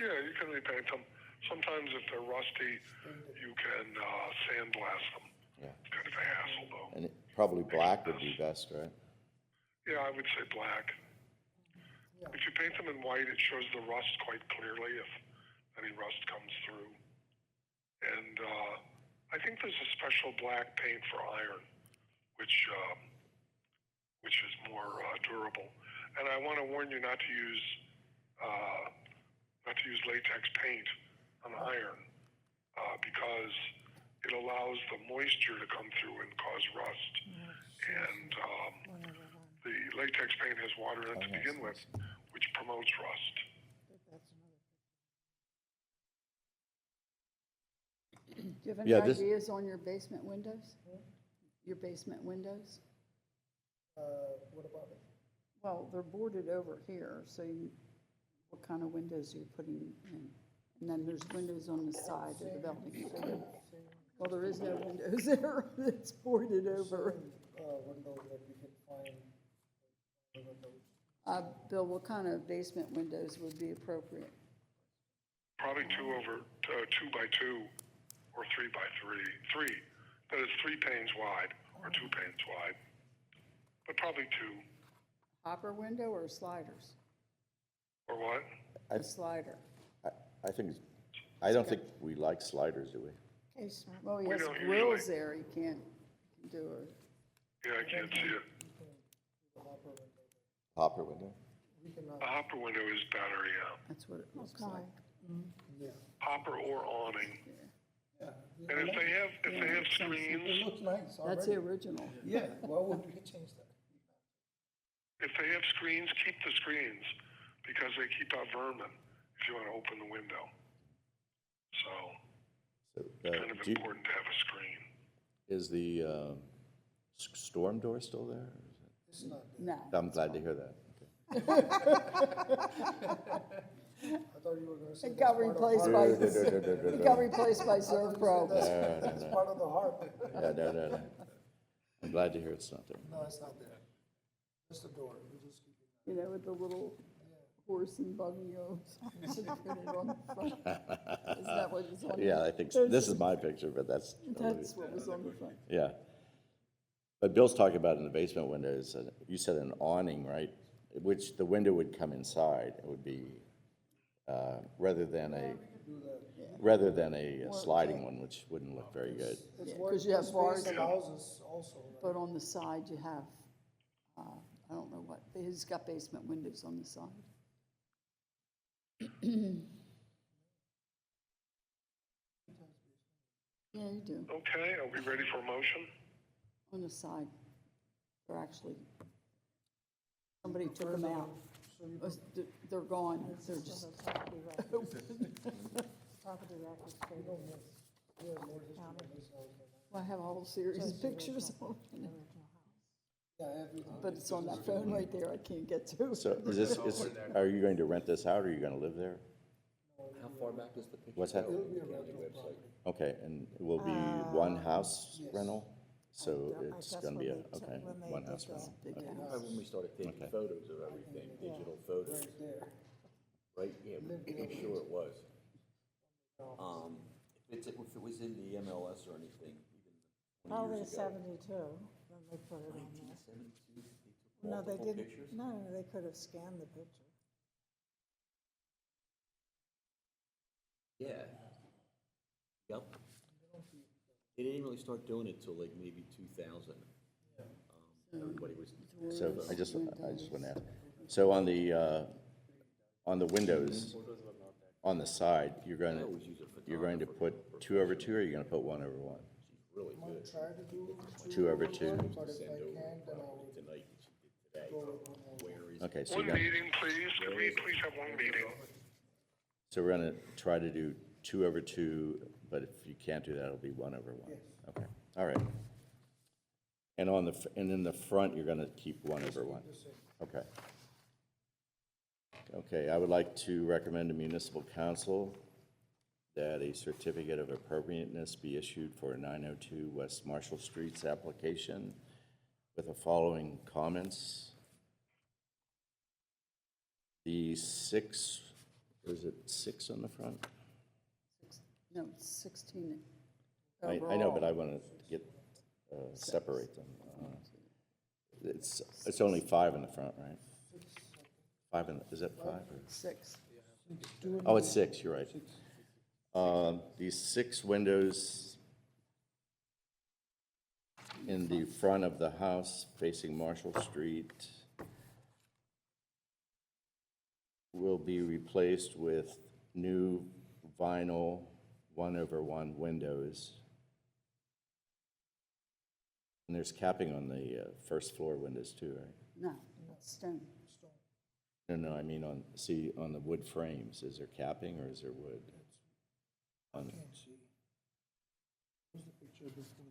Yeah, you can repaint them. Sometimes if they're rusty, you can sandblast them. Yeah. It's kind of a hassle though. And probably black would be best, right? Yeah, I would say black. If you paint them in white, it shows the rust quite clearly if any rust comes through. And I think there's a special black paint for iron, which is more durable. And I want to warn you not to use latex paint on iron because it allows the moisture to come through and cause rust. And the latex paint has water in it to begin with, which promotes rust. Do you have any Yeah, this- ideas on your basement windows? Your basement windows? What about it? Well, they're boarded over here, so what kind of windows are you putting in? And then there's windows on the side of the building. Well, there is no windows there, it's boarded over. Windows that we can find, windows. Bill, what kind of basement windows would be appropriate? Probably 2 by 2 or 3 by 3. 3. That is 3 panes wide or 2 panes wide. But probably 2. Hopper window or sliders? Or what? A slider. I think, I don't think we like sliders, do we? Casement. Well, he We has don't grills usually. there, he can't do it. Yeah, I can't see it. The hopper window. Hopper window? We cannot, A hopper window is better, yeah. That's what it looks That's like. mine. yeah. Hopper or awning. Yeah. And if they have It screens, looks nice That's the already. original. Yeah, why would we change that? if they have screens, keep the screens because they keep out vermin. If if you want to open the window. So So, kind of important to have a screen. is the storm door still there? It's not, No. I'm glad to hear that. I thought you were gonna say It that's got part of replaced HARB. by, Okay. it got replaced by Servpro. That's part of the HARB. No. I'm glad to hear it's not there. No, it's not there. Just a door, we just keep it. You know, with the little horse and buggy printed on the front. Is that what was on? Yeah, I think, this is my picture, but that's. That's what was on the front. Yeah. But Bill's talking about in the basement windows, you said an awning, right? Which the window would come inside, it would be, rather than a sliding one, which wouldn't look very good. It's Yeah, what 'cause you the have bars. space allows us also, right? But on the side, you have, I don't know what, he's got basement windows on the side. Yeah, you do, Okay, are we ready for a motion? on the side. They're actually, somebody took them out. They're gone, they're just Property records, open. property records, they don't miss county, Well, I have a whole series of pictures of it, original house. Yeah, everything. but it's on that phone right there, I can't get to it. So are you going to rent this out, or are you gonna live there? How far back is the picture? What's that? It'll be a rental property. Okay, and it will be one house rental? So I it's guess gonna be when a, they okay, took- when they one did house the- rental. Big Okay. house. When we started taking Okay. photos of everything, digital photos, Right there. right? Yeah, I'm sure it was. If it was in the MLS or anything, even 20 Probably years ago. 72, then they put it on there. 1972, they took No, they multiple didn't, pictures? no, they could have scanned the picture. Yeah. Yep. They didn't really start doing it till like maybe 2000. Everybody was. So I just want to ask, so on the windows, on the side, you're going to put 2 over 2, or you're going to put 1 over 1? Really I'm gonna good. try to do 2 over 2? but if I Send can, over then I'll tonight that she did today. go with one more. Where is Okay, so One you're gonna, meeting, please. Could we please have one meeting? so we're gonna try to do 2 over 2, but if you can't do that, it'll be 1 over 1? Yes. Okay, all right. And and in the front, you're gonna keep 1 over 1? Okay. Okay, I would like to recommend to municipal council that a certificate of appropriateness be issued for 902 West Marshall Street's application with the following comments. The 6, is it 6 on the front? No, it's 16 I know, overall. but I want to separate them. It's only 5 in the front, right? 5 in, is that 5? Or? 6. Oh, it's 6, you're right. These 6 windows in the front of the house facing Marshall Street will be replaced with new vinyl 1 over 1 windows. And there's capping on the first floor windows too, right? No, that's stone. No, I mean on the wood frames, is there capping or is there wood? On- Can't see. Here's the picture before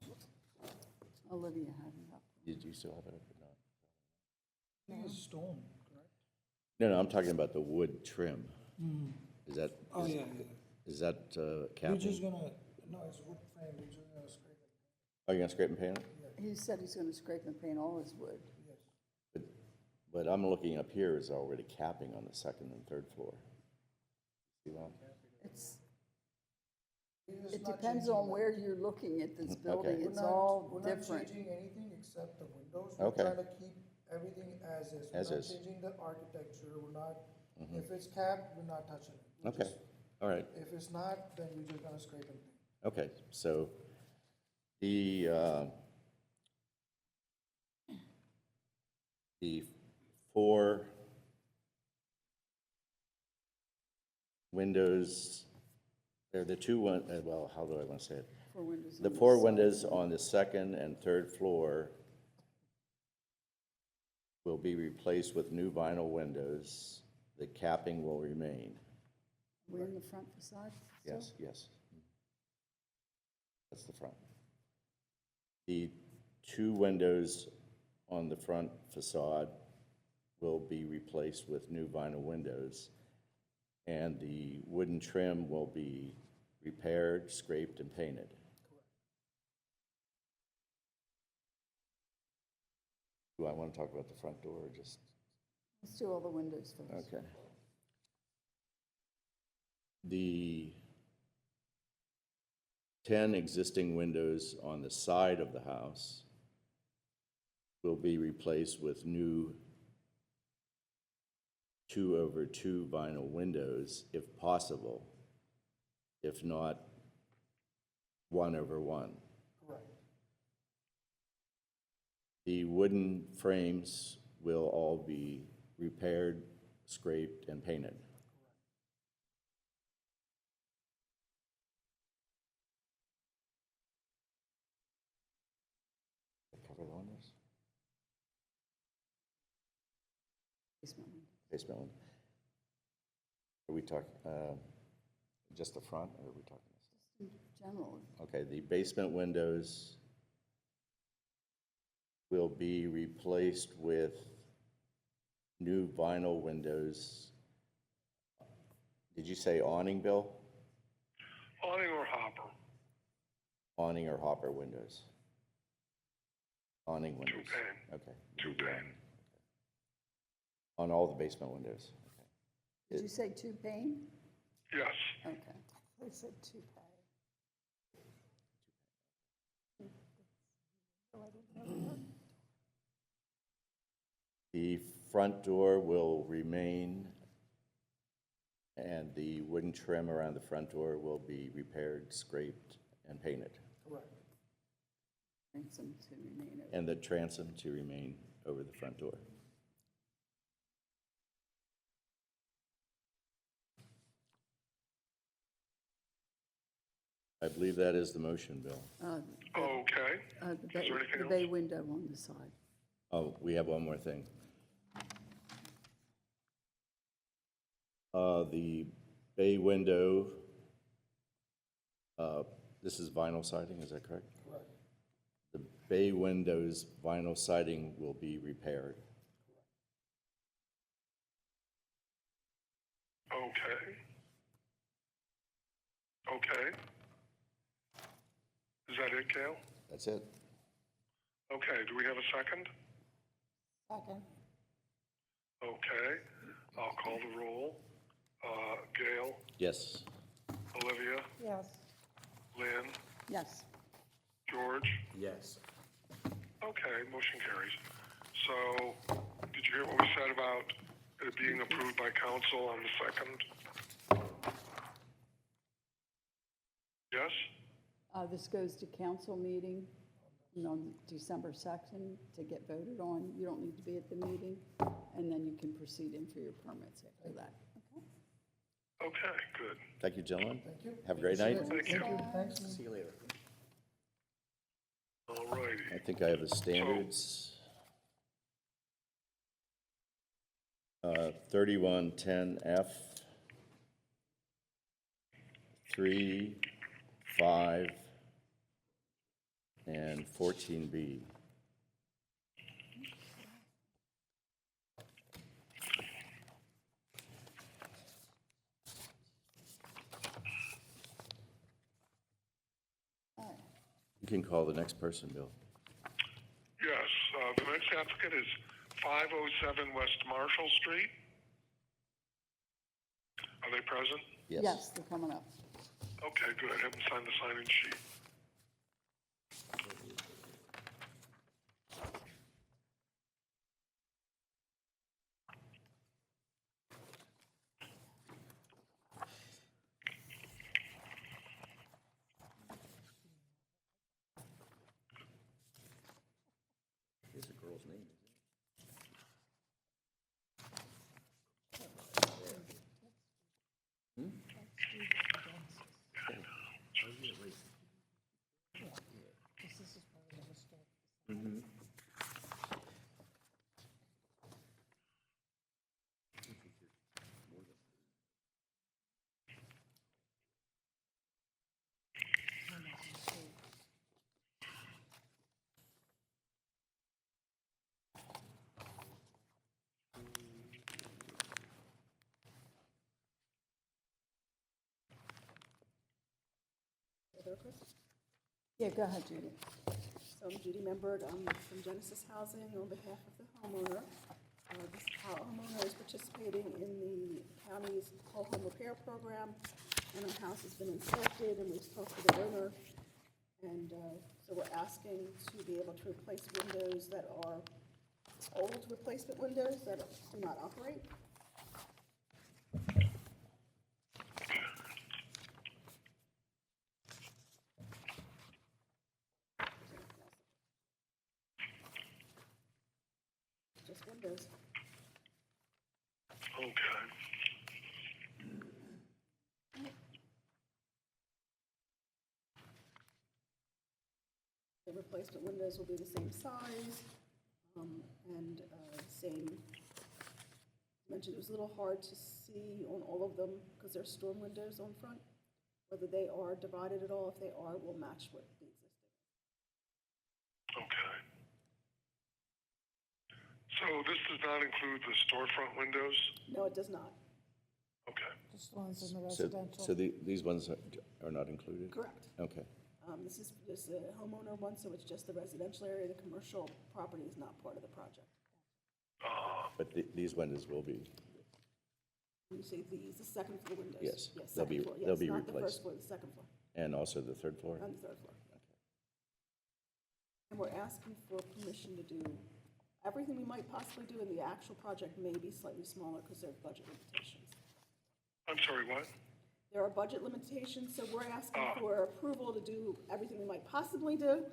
that. Olivia had it up. Did you still have it up or not? I think it's stone, correct? No, I'm talking about the wood trim. Is that, Oh, yeah, is that We're capping? just gonna, no, it's wood frame, we're just gonna scrape it. Are you gonna scrape and paint it? He said he's gonna scrape and paint all his wood. Yes. But I'm looking up here, is already capping on the 2nd and 3rd floor. See that? It's It not depends changing on that. where you're looking at this building, We're it's not- all We're not different. changing anything except the windows. Okay. We're trying to keep everything as is. As We're is. not changing the architecture, we're not, if it's capped, we're not touching it. We're Okay, just- all right. If it's not, then we're just gonna scrape and paint. Okay, so the 4 windows, they're the 2 well, how do I want to say it? 4 windows. The on 4 side. windows on the 2nd and 3rd floor will be replaced with new vinyl windows The capping will remain. We're in the front facade still? Yes, yes. That's the front. The 2 windows on the front facade will be replaced with new vinyl windows, and the wooden trim will be repaired, scraped, and painted. Do I want to talk about the front door or just? Let's do all the windows first. Okay. The 10 existing windows on the side of the house will be replaced with new 2/2 vinyl windows, if possible. If not, 1/1. Correct. The wooden frames will all be repaired, scraped, and painted. Cover the windows? Basement window. Basement window. Are we talking, just the front, or are we talking? In general, Okay, the basement windows will be replaced with new vinyl windows. Did you say awning, Bill? Awning or hopper? Awning or hopper windows? Awning windows. Two-pane. Okay. Two-pane. On all the basement windows. Okay. did you say 2 pane? Yes. Okay. They said 2 pay. The front door will remain, and the wooden trim around the front door will be repaired, scraped, and painted. Correct. Ransom to remain open. And the transom to remain over the front door. I believe that is the motion, Bill. Okay. The bay, there anything the bay window on the side. Oh, we have one more thing. The bay window, this is vinyl siding, is that correct? Correct. The bay windows vinyl siding will be repaired. Okay. Okay. Is that it, Gail? That's it. Okay, do we have a second? Second. Okay, I'll call the roll. Gail, Yes. Olivia, Yes. Lynn, Yes. George? Yes. Okay, motion carries. So, did you hear what we said about it being approved by council on the 2nd? Yes? This goes to council meeting on December 2nd to get voted on. You don't need to be at the meeting, and then you can proceed in for your permits after that. Okay? Okay, good. Thank you, gentlemen. Thank you. Have a great night. Thank you. Thanks. See you later. All righty. I think I have the standards. 3110F, 3, 5, and 14B. You can call the next person, Bill. Yes, the next applicant is 507 West Marshall Street. Are they present? Yes, they're coming up. Okay, good. Have them sign the sign-in sheet. Here's the girl's name, isn't it? there, Chris? Yeah, go ahead, Judy. So I'm Judy Membert, I'm from Genesis Housing on behalf of the homeowner. This homeowner is participating in the county's whole home repair program, and our house has been inspected, and we've spoken to the owner. And so we're asking to be able to replace windows that are old replacement windows that do not operate. Just windows. Okay. The replacement windows will be the same size, and same, I mentioned it was a little hard to see on all of them because they're storm windows on front. Whether they are divided at all, if they are, will match what the existing. Okay. So this does not include the storefront windows? No, it does not. Okay. Just the ones in the So, residential. so these ones are not included? Correct. Okay, This is just a homeowner one, so it's just the residential area. The commercial property is not part of the project. but these windows will be, When you say these, the second floor windows? Yes, Yes, they'll second be- floor, they'll yes, be not the replaced. first floor, the second floor, and also the third floor? and the third floor. And we're asking for permission to do everything we might possibly do, and the actual project may be slightly smaller because there are budget limitations. I'm sorry, what? There are budget limitations, so we're asking for approval to do everything we might possibly do.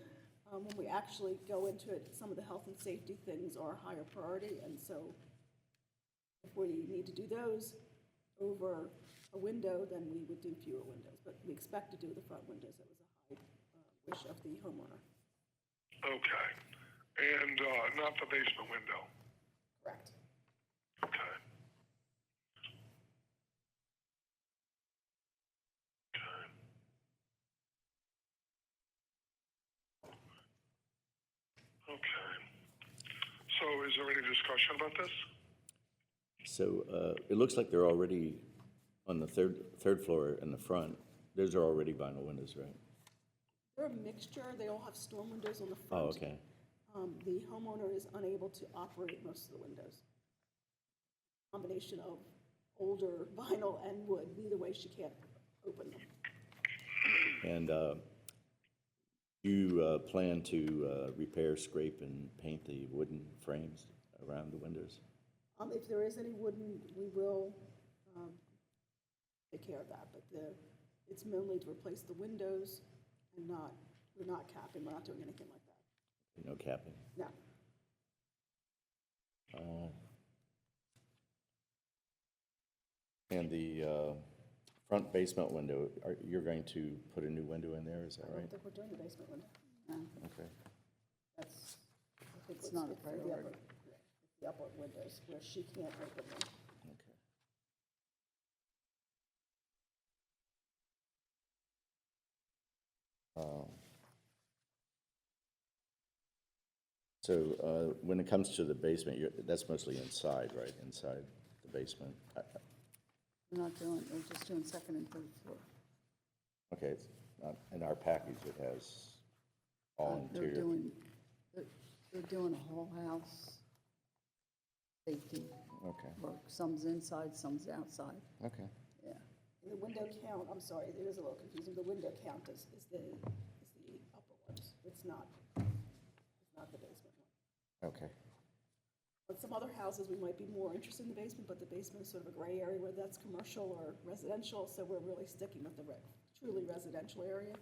When we actually go into it, some of the health and safety things are higher priority, and so if we need to do those over a window, then we would do fewer windows. But we expect to do the front windows. That was a high wish of the homeowner. Okay. And not the basement window? Correct. Okay. Okay. Okay. So is there any discussion about this? So it looks like they're already on the third floor in the front. Those are already vinyl windows, right? They're a mixture. They all have storm windows on the Oh, front. okay. The homeowner is unable to operate most of the windows. Combination of older vinyl and wood, either way she can't open them. And you plan to repair, scrape, and paint the wooden frames around the windows? If there is any wooden, we will take care of that, but it's mainly to replace the windows and we're not capping, we're not doing anything like that. No capping? No. And the front basement window, you're going to put a new window in there, is that I right? don't think we're doing the basement window. Okay. That's, I think It's not a for the priority. it's the upper windows where she can't open them. Okay. So when it comes to the basement, that's mostly inside, right? Inside the basement? We're not doing, we're just doing second and third floor. Okay, it's not, in our package, it has all They're interior. they're doing a whole house safety Okay, work. Some's inside, some's outside, okay. yeah. The window count, I'm sorry, it is a little confusing. The window count is the upper ones. It's not the basement one. Okay, On some other houses, we might be more interested in the basement, but the basement is sort of a gray area where that's commercial or residential, so we're really sticking with the truly residential area.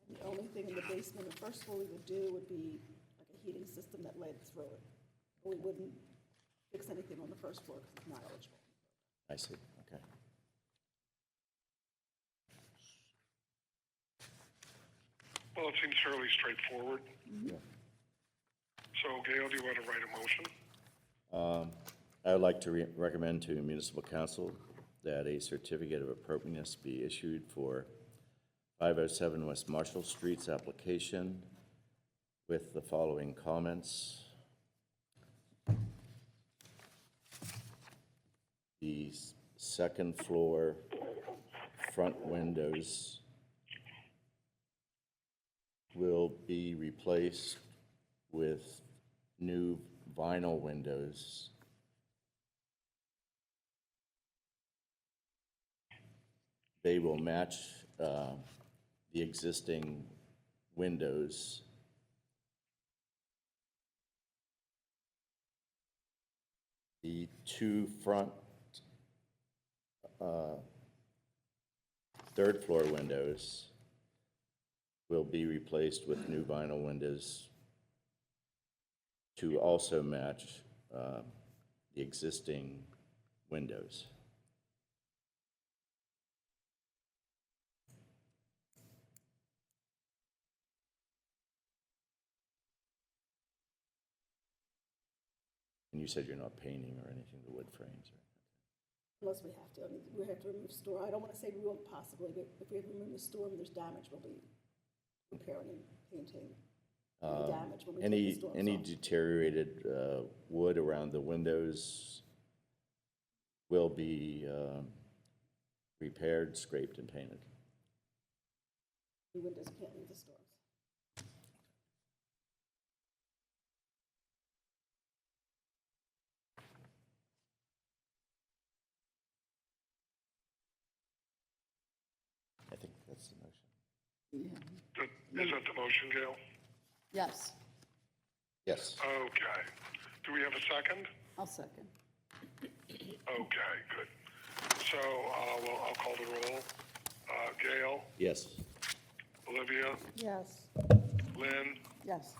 And the only thing in the basement or first floor we would do would be like a heating system that led through it. But we wouldn't fix anything on the first floor because it's not eligible. I see, okay. Well, it seems fairly straightforward. Yeah. So Gail, do you want to write a motion? I would like to recommend to municipal council that a certificate of appropriateness be issued for 507 West Marshall Street's application with the following comments. The second floor front windows will be replaced with new vinyl windows. They will match the existing windows. The two front third floor windows will be replaced with new vinyl windows to also match the existing windows. And you said you're not painting or anything, the wood frames, right? Unless we have to, I mean, we have to remove storm. I don't want to say we won't possibly, but if we have to remove the storm, there's damage, we'll be repairing and painting the damage when we take the storms Any off. deteriorated wood around the windows will be repaired, scraped, and painted. The windows can't leave the storms. I think that's the motion. Yeah. Is that the motion, Gail? Yes, Yes. Okay. Do we have a second? I'll second. Okay, good. So, I'll call the roll. Gail, Yes. Olivia, Yes. Lynn, Yes.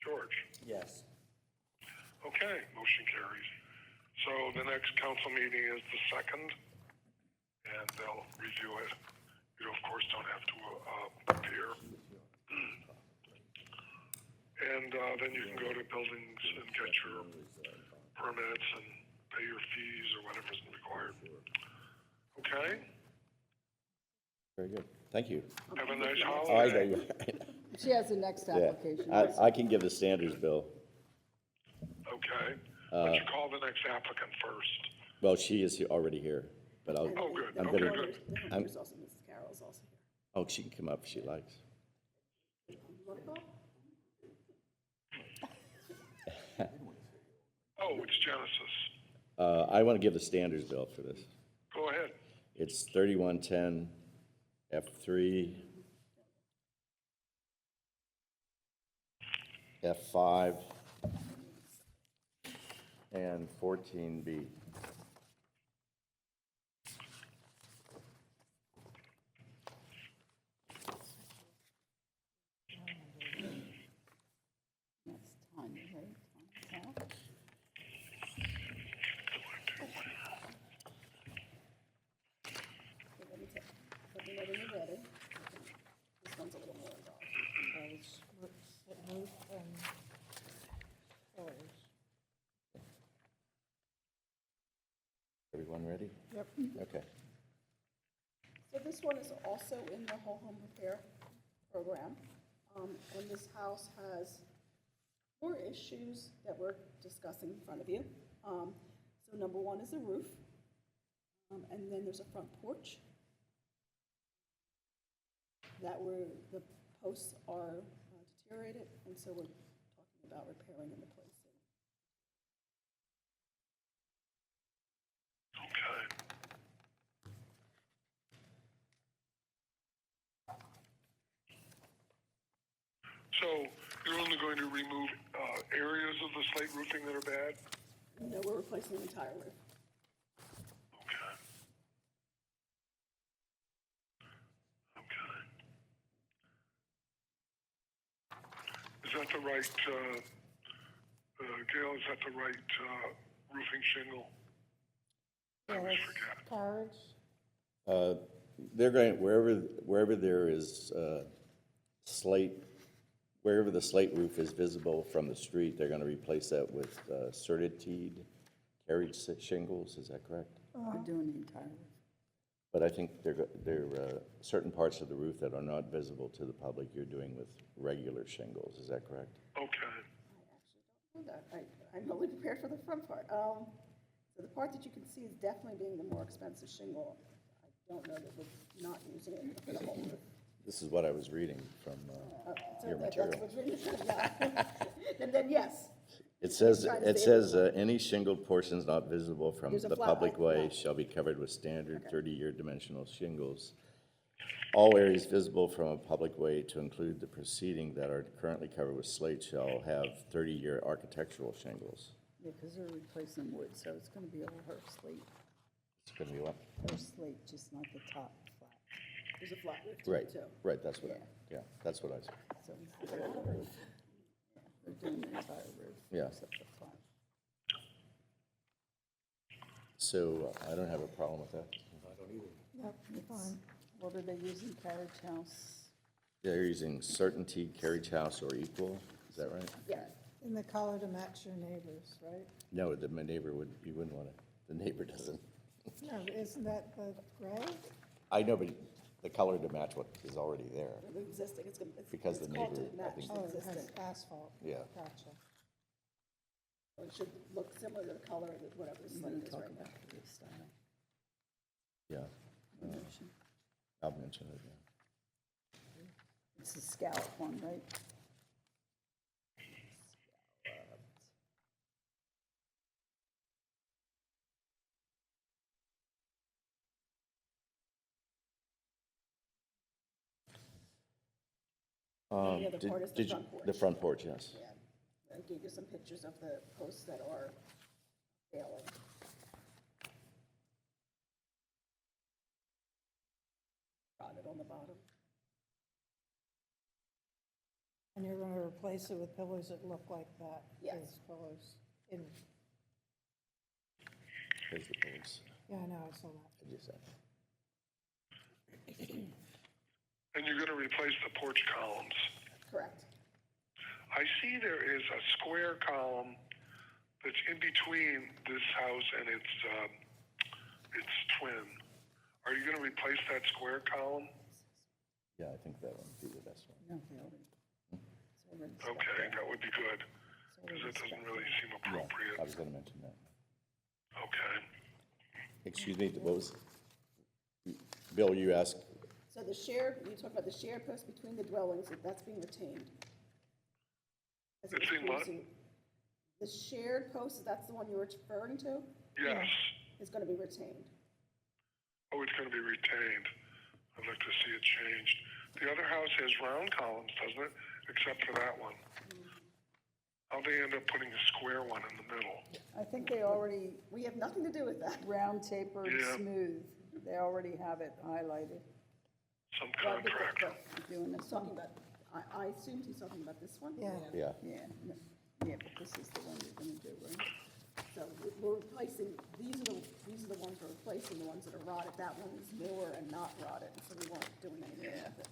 George. Yes. Okay, motion carries. So the next council meeting is the 2nd, and they'll review it. You, of course, don't have to appear. And then you can go to buildings and get your permits and pay your fees or whatever's required. Okay? Very good. Thank you. Have a nice Oh, I know holiday. you. She has the next Yeah. application. I can give the standards, Bill. Okay. But you call the next applicant first. Well, she is already here, but I'll, Oh, good. I'm Okay, gonna, good. The homeowner's also, Mrs. Carroll's also here. oh, she can come up if she likes. You want to call? Oh, it's Genesis. I want to give the standards, Bill, for this. Go ahead. It's 3110 F3, F5, and 14B. That's Tanya, right? Tanya South. Okay, let me take, let me know when you're ready. This one's a little more involved. Roof and pillars. Everyone ready? Yep. Okay. So this one is also in the whole home repair program. And this house has 4 issues that we're discussing in front of you. So number 1 is the roof. And then there's a front porch that the posts are deteriorated, and so we're talking about repairing and replacing. Okay. So you're only going to remove areas of the slate roofing that are bad? No, we're replacing the entire roof. Okay. Okay. Is that the right, Gail, is that the right roofing shingle? I always forget. Carriage. They're going, wherever there is slate, wherever the slate roof is visible from the street, they're going to replace that with certitude carriage shingles, is that correct? We're doing the entire roof. But I think there are certain parts of the roof that are not visible to the public you're doing with regular shingles, is that correct? Okay. I actually don't know that. I'm only prepared for the front part. So the part that you can see is definitely being the more expensive shingle. I don't know that we're not using it for the whole roof. This is what I was reading from So your that's material. what's written, yeah. And then, yes, It says, trying to it say says, any shingled portions not visible from Here's a the flat public one, way yeah. shall be covered with standard 30-year dimensional shingles. All areas visible from a public way, to include the preceding that are currently covered with slate, shall have 30-year architectural shingles. Yeah, because they're replacing wood, so it's gonna be all her slate, It's gonna be what? her slate, just not the top flat. there's a flat roof to Right, it too. right, that's what I, yeah, that's what I said. So it's the whole roof. Yeah, they're doing the entire roof. Yeah. Except the flat. So I don't have a problem with that. Yep, you're fine. What are they using, carriage house? They're using certainty, carriage house, or equal, is that right? Yeah, In the color to match your neighbors, right? No, the neighbor would, you wouldn't want to, the neighbor doesn't. No, isn't that the gray? I know, but the color to match what is already there. the existing, it's gonna, Because it's the called to neighbor, I match think- the Oh, it has existing. asphalt. Yeah. Gotcha. So it should look similar to the color of whatever the I'm slate gonna is talk right now. about the roof style. Yeah, Motion. I'll mention it, yeah. It's the scallop one, right? The other Did- part is the did you- front porch. The front porch, yes. Yeah, I gave you some pictures of the posts that are failing. Rotted on the bottom. And you're gonna replace it with pillars that look like that? Yes. Those pillars in, There's the pillars, yeah, I know, I saw that. I just said. And you're gonna replace the porch columns. Correct. I see there is a square column that's in between this house and its twin. Are you gonna replace that square column? Yeah, I think that would be the best one. No, they already. It's already Okay, stuck that would be good, there. because It's it already doesn't stuck really there. seem Yeah, appropriate. I was gonna mention that. Okay. Excuse me, what was, Bill, you asked, So the shared, you talk about the shared post between the dwellings, that's being retained. As it was It's being what? previously- The shared post, that's the one you're referring to, Yes. is gonna be retained. Oh, it's gonna be retained. I'd like to see it changed. The other house has round columns, doesn't it? Except for that one. How'd they end up putting a square one in the middle? I think they already, We have nothing to do with that. round tapered, Yeah. smooth, they already have it highlighted. Some Right, but- contractor. but Doing this He's talking one? about, I assumed he's talking about this one. Yeah. yeah, Yeah, yeah, but this is the one you're gonna do, right? So we're replacing, these are the ones we're replacing, the ones that are rotted. That one is newer and not rotted, so we weren't doing anything with it.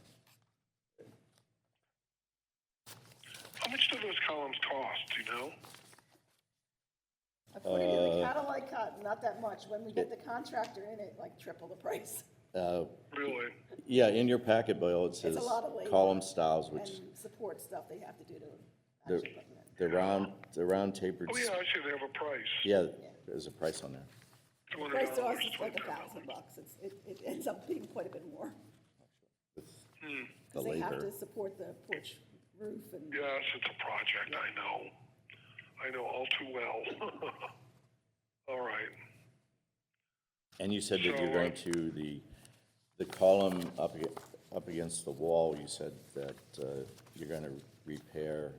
How much do those columns cost, do you know? According to the Cadillac cut, not that much. When we get the contractor in it, like triple the price. Really? yeah, in your packet, Bill, it It's says a lot of labor. column styles, which, And support stuff they have to do to the, actually put them in. the round tapered, Oh, yeah, I see they have a price. yeah, there's a price on there. The $200, price to us is like $25. $1,000. It ends up being quite a bit more. The Because they have labor, to support the porch roof and, Yes, it's a project, I know. I know all too well. All right. and you said that you're So, going to, the column up against the wall, you said that you're gonna repair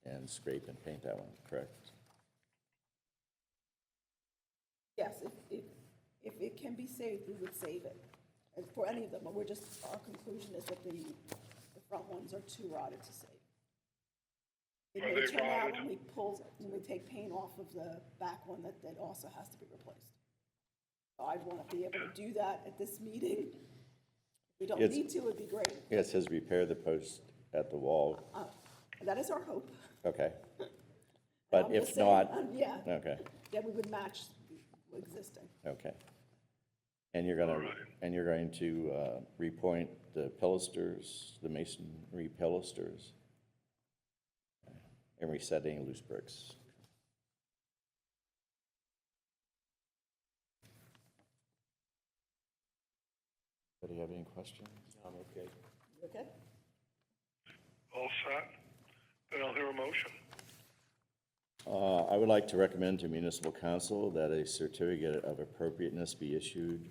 and scrape and paint that one, correct? yes, if it can be saved, we would save it. And for any of them, but our conclusion is that the front ones are too rotted to save. It Are may they turn out rotted? when we take paint off of the back one, that also has to be replaced. So I'd want to be able to do that at this meeting. If we don't It's- need to, it'd be great. Yeah, it says repair the post at the wall, That is our hope. okay. I'm But just if saying, not, Yeah, okay, then we would match the existing. okay. And you're gonna, and you're going to repoint the pilasters, the masonry pilasters, and resetting loose bricks. Anybody have any questions? I'm okay. set? Then I'll hear a motion. I would like to recommend to municipal council that a certificate of appropriateness be issued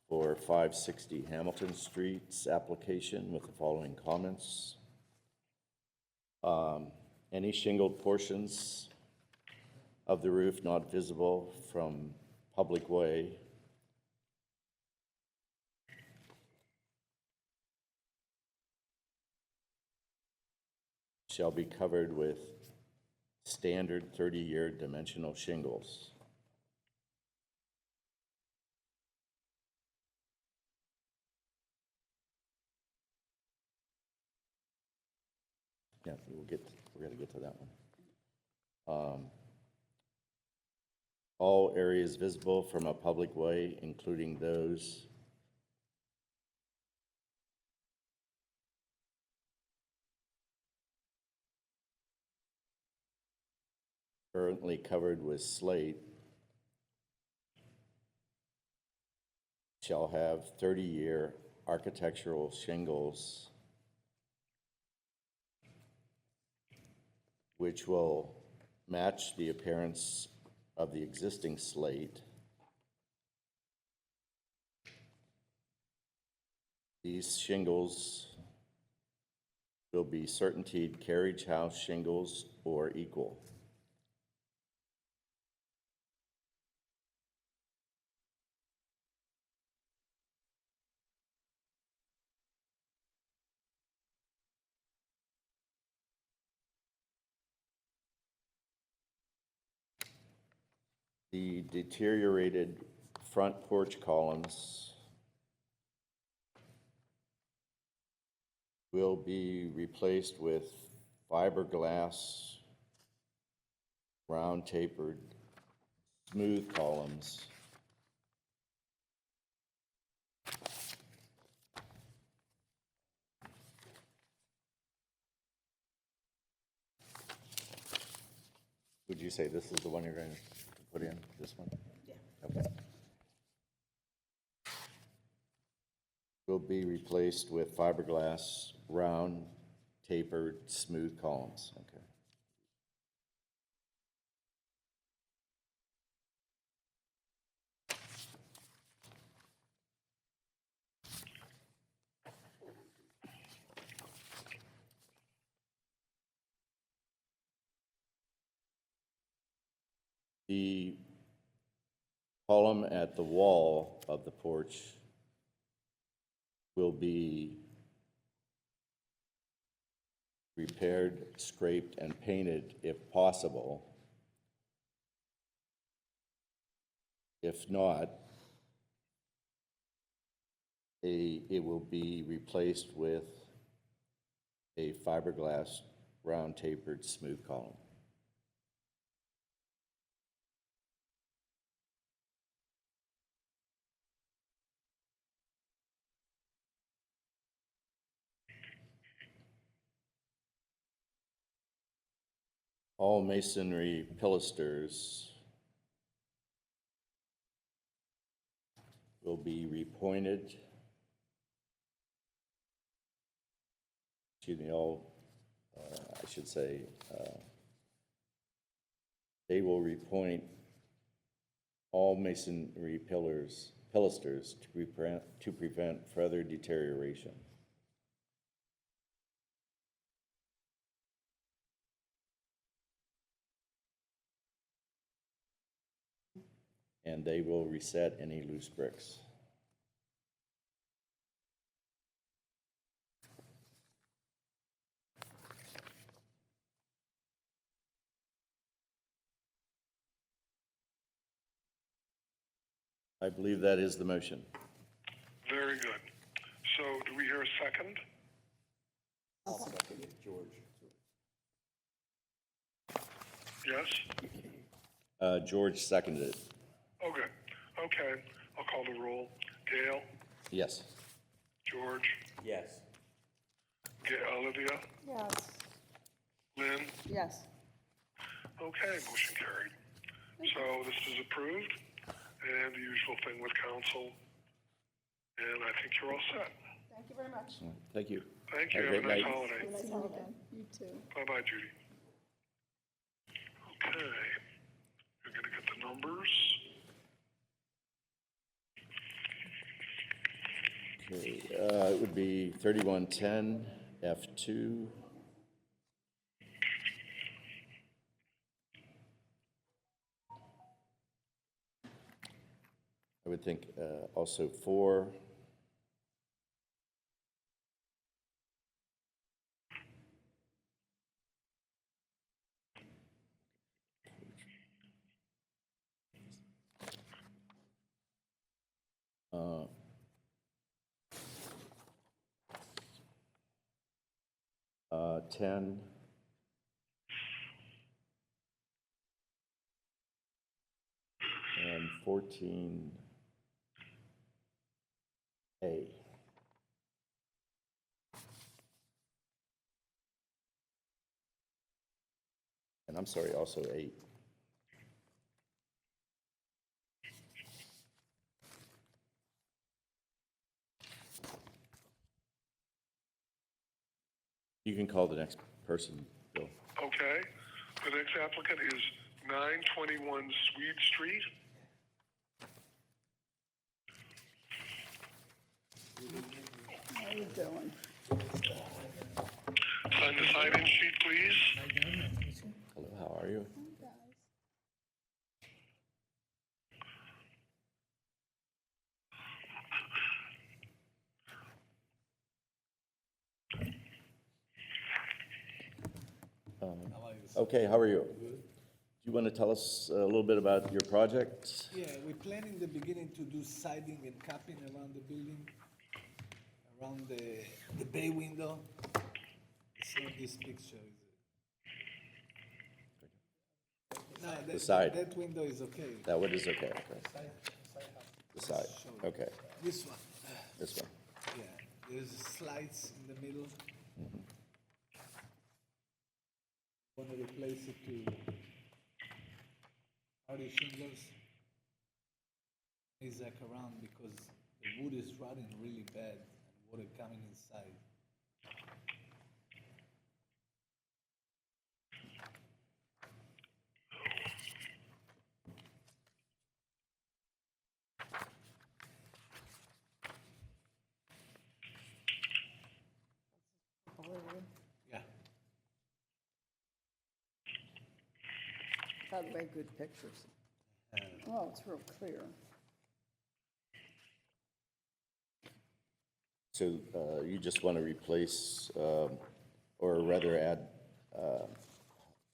for 560 Hamilton Street's application with the following comments. Any shingled portions of the roof not visible from public way shall be covered with standard 30-year dimensional shingles. Yeah, we're gonna get to that one. All areas visible from a public way, including those currently covered with slate, shall have 30-year architectural shingles which will match the appearance of the existing slate. These shingles will be certainteed carriage house shingles or equal. The deteriorated front porch columns will be replaced with fiberglass, round tapered, smooth columns. Would you say this is the one you're going to put in, this one? Yeah. Okay. Will be replaced with fiberglass, round, tapered, smooth columns. Okay. The column at the wall of the porch will be repaired, scraped, and painted if possible. If not, it will be replaced with a fiberglass, round tapered, smooth column. All masonry pilasters will be repointed. Excuse me, I should say, they will repoint all masonry pilasters to prevent further deterioration. And they will reset any loose bricks. I believe that is the motion. Very good. So do we hear a second? I'll second it, George. Yes? George seconded it. Okay. Okay. I'll call the roll. Gail? Yes. George? Yes. Olivia? Yes. Lynn? Yes. Okay, motion carried. So this is approved, and the usual thing with council, and I think you're all set. Thank you very much. Thank you. Thank you. Have a Have a great nice night. holiday. Nice holiday. You too. Bye-bye, Judy. Okay, we're gonna get the numbers. Okay, it would be 3110 F2. I would think also 4. Uh, 10. And 14A. And I'm sorry, also 8. You can call the next person, Bill. Okay, the next applicant is 921 Swede Street. How you doing? Sign the sign-in sheet, please. Hello, how are you? Okay, how are you? Do you want to tell us a little bit about your project? Yeah, we plan in the beginning to do siding and capping around the building, around the bay window. It's not this picture, is it? No, The side. That window is okay. That one is okay, okay. The side, okay. This one, This one. yeah, there's slides in the middle. Want to replace it to hardy shingles. Zach around because the wood is rotting really bad and water coming inside. Yeah. By the way, good pictures. Oh, it's real clear. So you just want to replace, or rather add,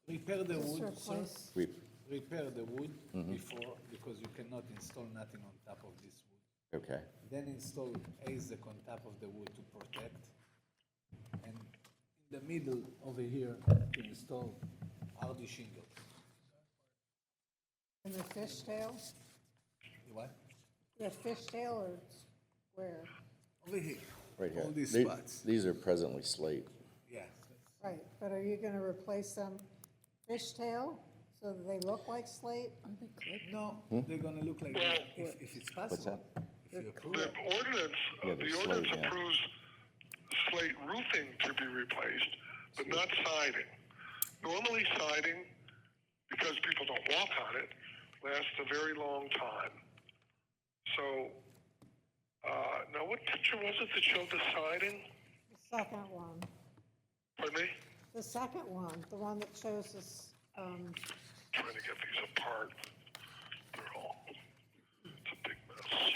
Repair the Just wood, sir. replace, re- Repair the wood before, because you cannot install nothing on top of this wood. okay, Then install AZEC on top of the wood to protect. And in the middle over here, to install hardy shingle. and the fishtail, You what? the fishtail or square? Over here. right here. All these The- spots. These are presently slate. Yeah. Right, but are you gonna replace them fishtail so that they look like slate? No, they're gonna look like that if it's possible. If you approve The it. ordinance, Yeah, the they're ordinance slate, yeah. approves slate roofing to be replaced, but not siding. Normally siding, because people don't walk on it, lasts a very long time. So, now what picture was it that showed the siding? The second one, Pardon me? the second one, the one that shows us, Trying to get these apart. They're all, it's a big mess.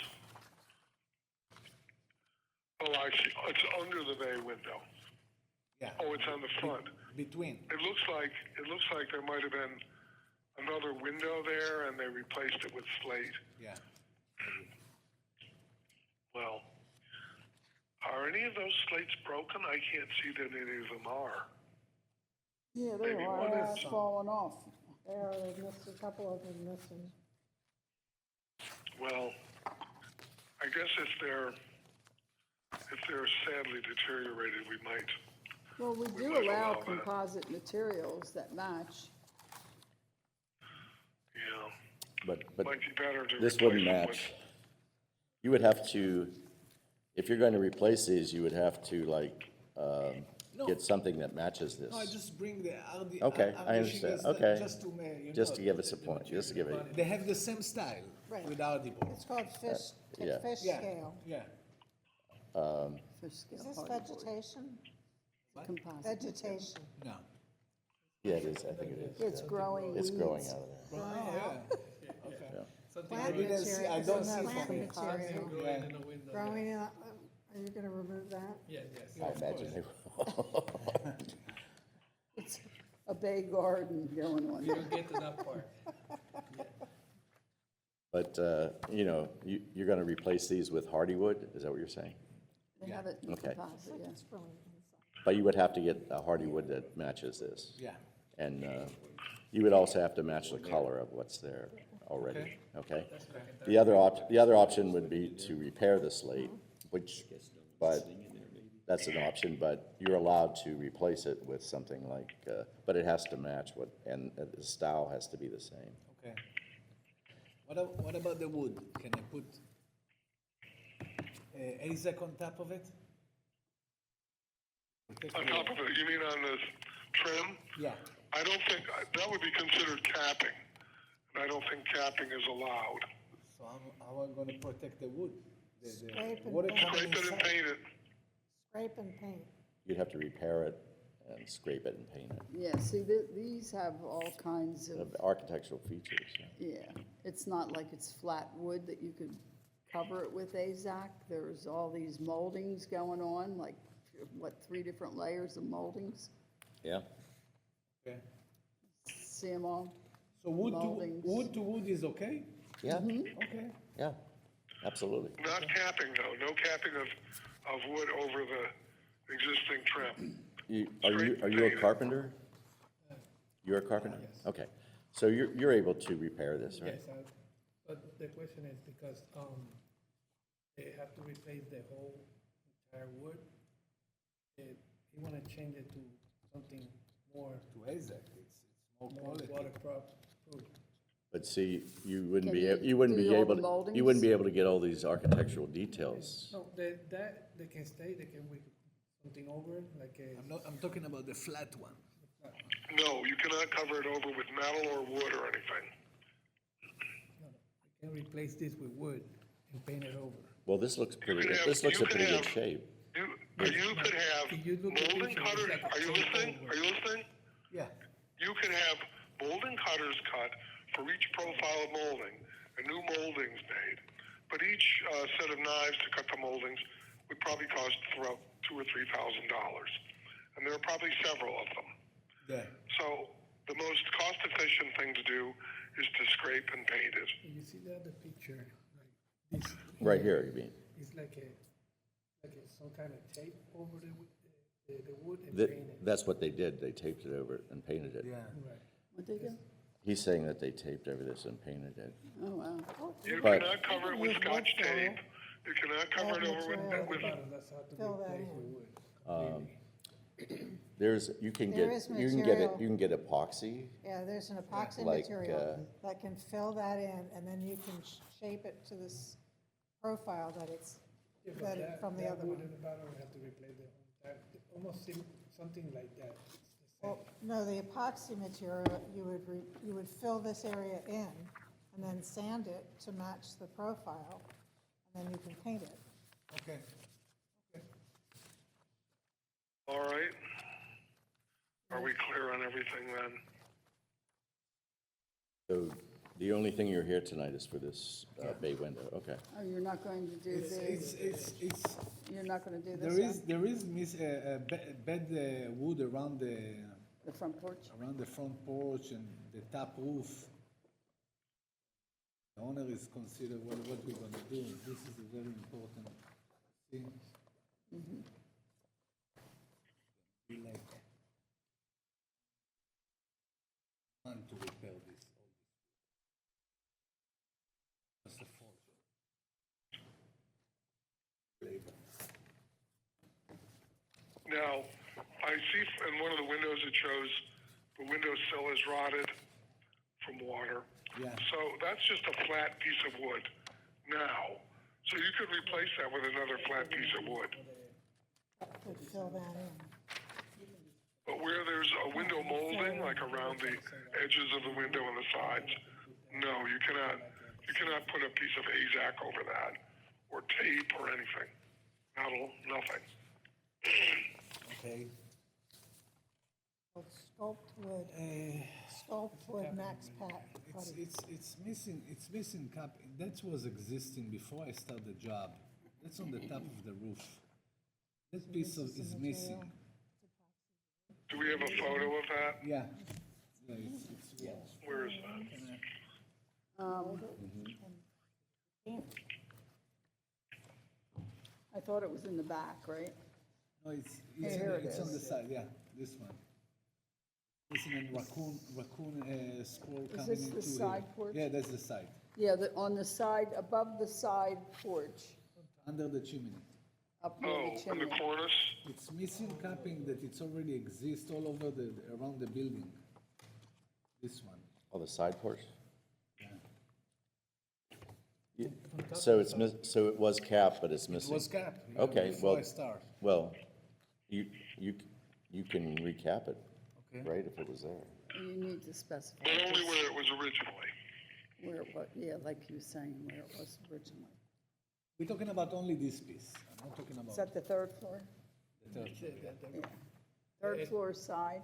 Oh, I see, it's under the bay window. Yeah. Oh, it's on the front. Between. It looks like there might have been another window there and they replaced it with slate. Yeah. Well, are any of those slates broken? I can't see that any of them are. Yeah, Maybe they one are is some. falling off. they are, they missed, a couple of them missing. Well, I guess if they're sadly deteriorated, we might. Well, we do might allow allow that. composite materials that match. Yeah, But might be better to. this replace wouldn't them with- match. You would have to, if you're going to replace these, you would have to like get something that matches this. No, I just bring the RD. Okay, RD I understand, shingles okay. Just to, Just to give us a point, just to give it, They have the same style Right. with RD board. It's called fish, yeah. fish Yeah, scale. yeah. Fish scale Is this hardwood. vegetation? Composite. Vegetation. No. yeah, it is, I think it is. It's growing It's growing weeds. out of there. Oh, yeah. Okay. Plant I didn't see, material, I it's don't not see plant from it. material. Yeah. Growing in, are you gonna remove that? I imagine they will. It's a bay garden going on there. Get to that part. But, you know, you're gonna replace these with hardywood, is that what you're saying? They have it in Okay. composite, yeah. It's growing inside. But you would have to get a hardywood that matches this. Yeah. And you would also have to match the color of what's there already, okay? The other option would be to repair the slate, which, but that's an option, but you're allowed to replace it with something like, but it has to match what, and the style has to be the same. Okay. What about the wood? Can I put AZAC on top of it? On top of it, you mean on this trim? Yeah. I don't think, that would be considered capping. And I don't think capping is allowed. So how am I gonna protect the wood? Scrape and Water paint. coming Scrape it and inside? paint it. Scrape and paint. You'd have to repair it and scrape it and paint it. Yeah, see, these have all kinds of, The architectural features, yeah. yeah. It's not like it's flat wood that you could cover it with AZAC. There's all these moldings going on, like, what, 3 different layers of moldings? Yeah? Okay. See them all? So Moldings. wood to wood is okay? Yeah, Okay. yeah, absolutely. Not capping though, no capping of wood over the existing trim. Are you a carpenter? You're a carpenter? Okay, so you're able to repair this, right? Yes, but the question is because, they have to replace the whole entire wood. You wanna change it to something more, To AZAC, it's more more quality. waterproof. But see, you wouldn't Can be, you you wouldn't do be all able, the you wouldn't moldings? be able to get all these architectural details. No, they can stay, we could put something over it, like a. I'm talking about the flat one. No, you cannot cover it over with metal or wood or anything. You can replace this with wood and paint it over. Well, this looks pretty, can have- this looks you in can pretty good have- shape. You could have If you look at molding pictures, it's cutters, like a are you paint listening? over. Are you listening? Yeah. You can have molding cutters cut for each profile of molding, and new moldings made. But each set of knives to cut the moldings would probably cost about $2,000 or $3,000, and there are probably several of them. Yeah. So the most cost-efficient thing to do is to scrape and paint it. You see the other picture, like this. Right here, you mean? It's like some kind of tape over the wood and That, paint it. that's what they did, they taped it over and painted it. Yeah. Right. What they do? He's saying that they taped over this and painted it. Oh, wow. You But- cannot cover it with Use Scotch wood tape. fill. You cannot cover it over with Bottom, that's how to Fill that replace in. with wood. completely. There's, you can There get, is you can get it, material. you can get epoxy. Yeah, there's an epoxy Like, material that can fill that in, and then you can shape it to this profile that it's, Yeah, but that from the that other wood one. in the bottom, we have to replace the whole entire, almost something like that. It's the same. Well, no, the epoxy material, you would fill this area in and then sand it to match the profile, and then you can paint it. Okay. All right. Are we clear on everything then? So the only thing you're here tonight is for this bay window, okay. Oh, you're not going to do this? You're not going to do this one? There is bed wood around The front porch? the front porch and the top roof. The owner is consider what we're gonna do. This is a very important thing. We like want to repair this. That's the fault. Labor. Now, I see in one of the windows it shows the window sill is rotted from water. Yeah. So that's just a flat piece of wood now. So you could replace that with another flat piece of wood. would fill that in. But where there's a window molding, like around the edges of the window and the sides, no, you cannot put a piece of AZAC over that, or tape or anything. Nothing. Okay. Sculpt wood max pat It's, putty. it's missing cap, that was existing before I started the job. That's on the top of the roof. That piece is missing. Do we have a photo of that? Yeah. Yeah, it's, Where is that? I thought it was in the back, right? no, Here it it's on the is. side, yeah, this one. Missing a raccoon, squirrel Is coming this into the here. side porch? Yeah, that's the side, Yeah, on the side, above the side porch, under the chimney. up near Oh, the in the chimney. cornice? It's missing capping that it's already exists all over around the building. This one. Oh, the side porch? Yeah. Yeah. So so it was capped, but it's It was missing? capped. Okay, Before well- I start. Well, you can recap it, Okay. right, if it was there. You need to specify But only just where it was originally. where it was, yeah, like you were saying, where it was originally. We're talking about only this piece. I'm not talking about Is that the third floor? the third floor. Yeah. Third floor side?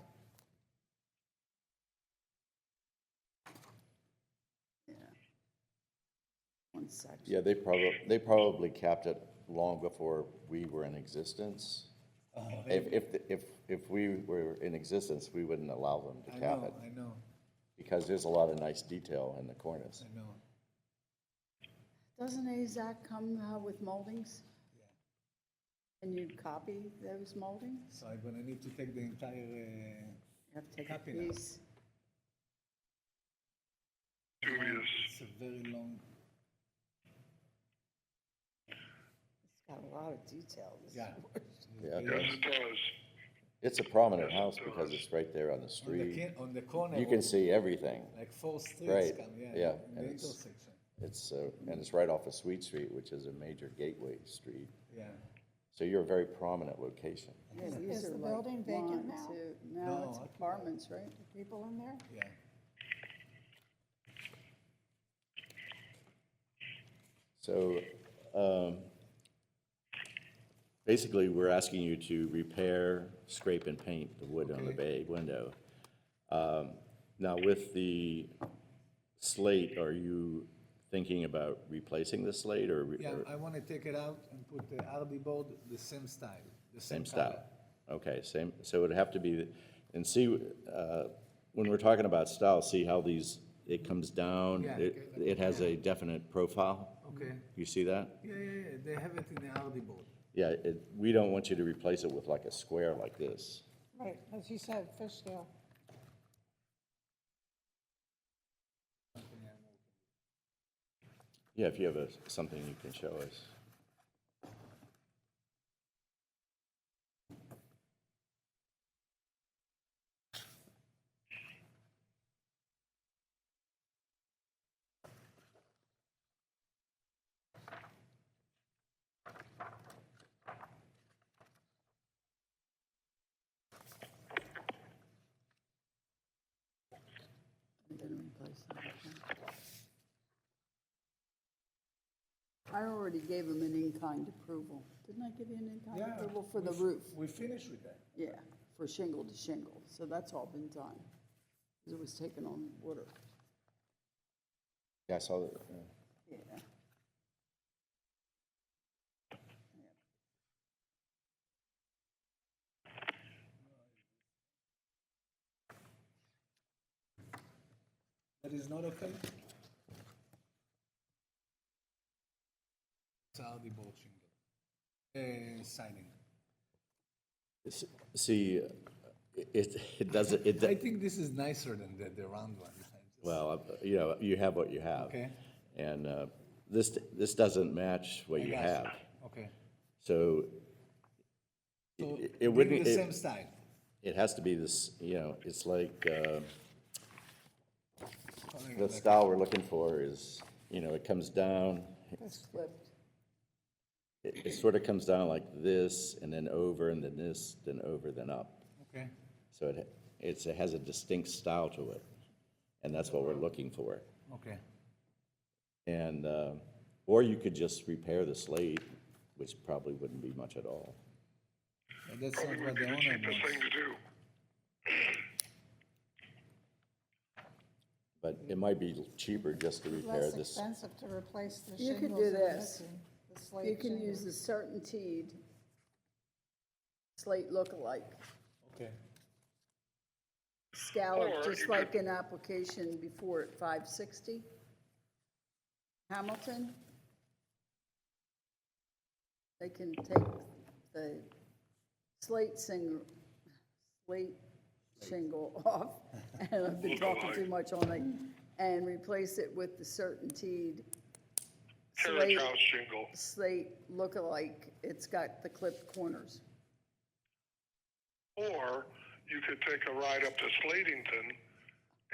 Yeah. One section. Yeah, they probably capped it long before we were in existence. Oh, If we were in existence, we wouldn't allow them to cap it, I know, because there's a lot of nice detail in the cornice. I know. Doesn't AZAC come with moldings? Can you copy those moldings? So I'm gonna need to take the entire, You have to take a Copy now. piece. Dubious. it's a very long, It's got a lot of detail. this yeah. Yeah, Yes, it does. it's a prominent Yes, it house because does. it's right there on the street. On the corner. You can see everything. Like 4 streets Right, come, yeah, in and the it's- intersection, It's, and it's right off of Sweet Street, which is a major gateway street. yeah. So you're a very prominent location. Yeah, Is these the are like building vacant one, now? two- No, No, it's I- apartments, right? People in there? Yeah. So, basically, we're asking you to repair, scrape, and paint the wood on the bay window. Now, with the slate, are you thinking about replacing the slate, or? Yeah, I wanna take it out and put the RD board, the same style, the Same same color. style? Okay, same, so it'd have to be, and see, when we're talking about style, see how these, it comes down? Yeah. It has a definite profile? Okay, You see that? yeah, they have it in the RD board. Yeah, we don't want you to replace it with like a square like this. Right, as you said, fish scale. Yeah, if you have something you can show us. I'm gonna replace that, okay. I already gave him an in-kind approval. Didn't I give you an in-kind Yeah, approval for the we f- roof? We finished with that. Yeah, for shingle to shingle, so that's all been done. 'Cause it was taken on water, Yeah, I saw that. yeah. That is not okay? It's RD board shingle, siding. See, it doesn't, I think this is nicer than the round one. well, you have what you have. Okay. And this doesn't match what I you got have. Okay. So So it bring wouldn't, the same style. it has to be this, it's like, Something the like- style we're looking for is, it comes down, It's flipped. it sort of comes down like this, and then over, and then this, then over, then up. Okay. So it has a distinct style to it, and that's what we're looking for. Okay. And, or you could just repair the slate, which probably wouldn't be much at all. But that's Probably not would what be the the owner cheapest wants. thing to do. But it might be cheaper just to repair Less this. expensive to replace the You shingles could and do the this. missing, the slate You can use shingles. the certainteed slate look-alike Okay. scallop, Or just you like could- an application before at 560. Hamilton. They can take the slate shingle off, and I've been talking too much all night, and replace it with the certainteed Carriage house shingle. slate look-alike. It's got the clipped corners. Or you could take a ride up to Slatington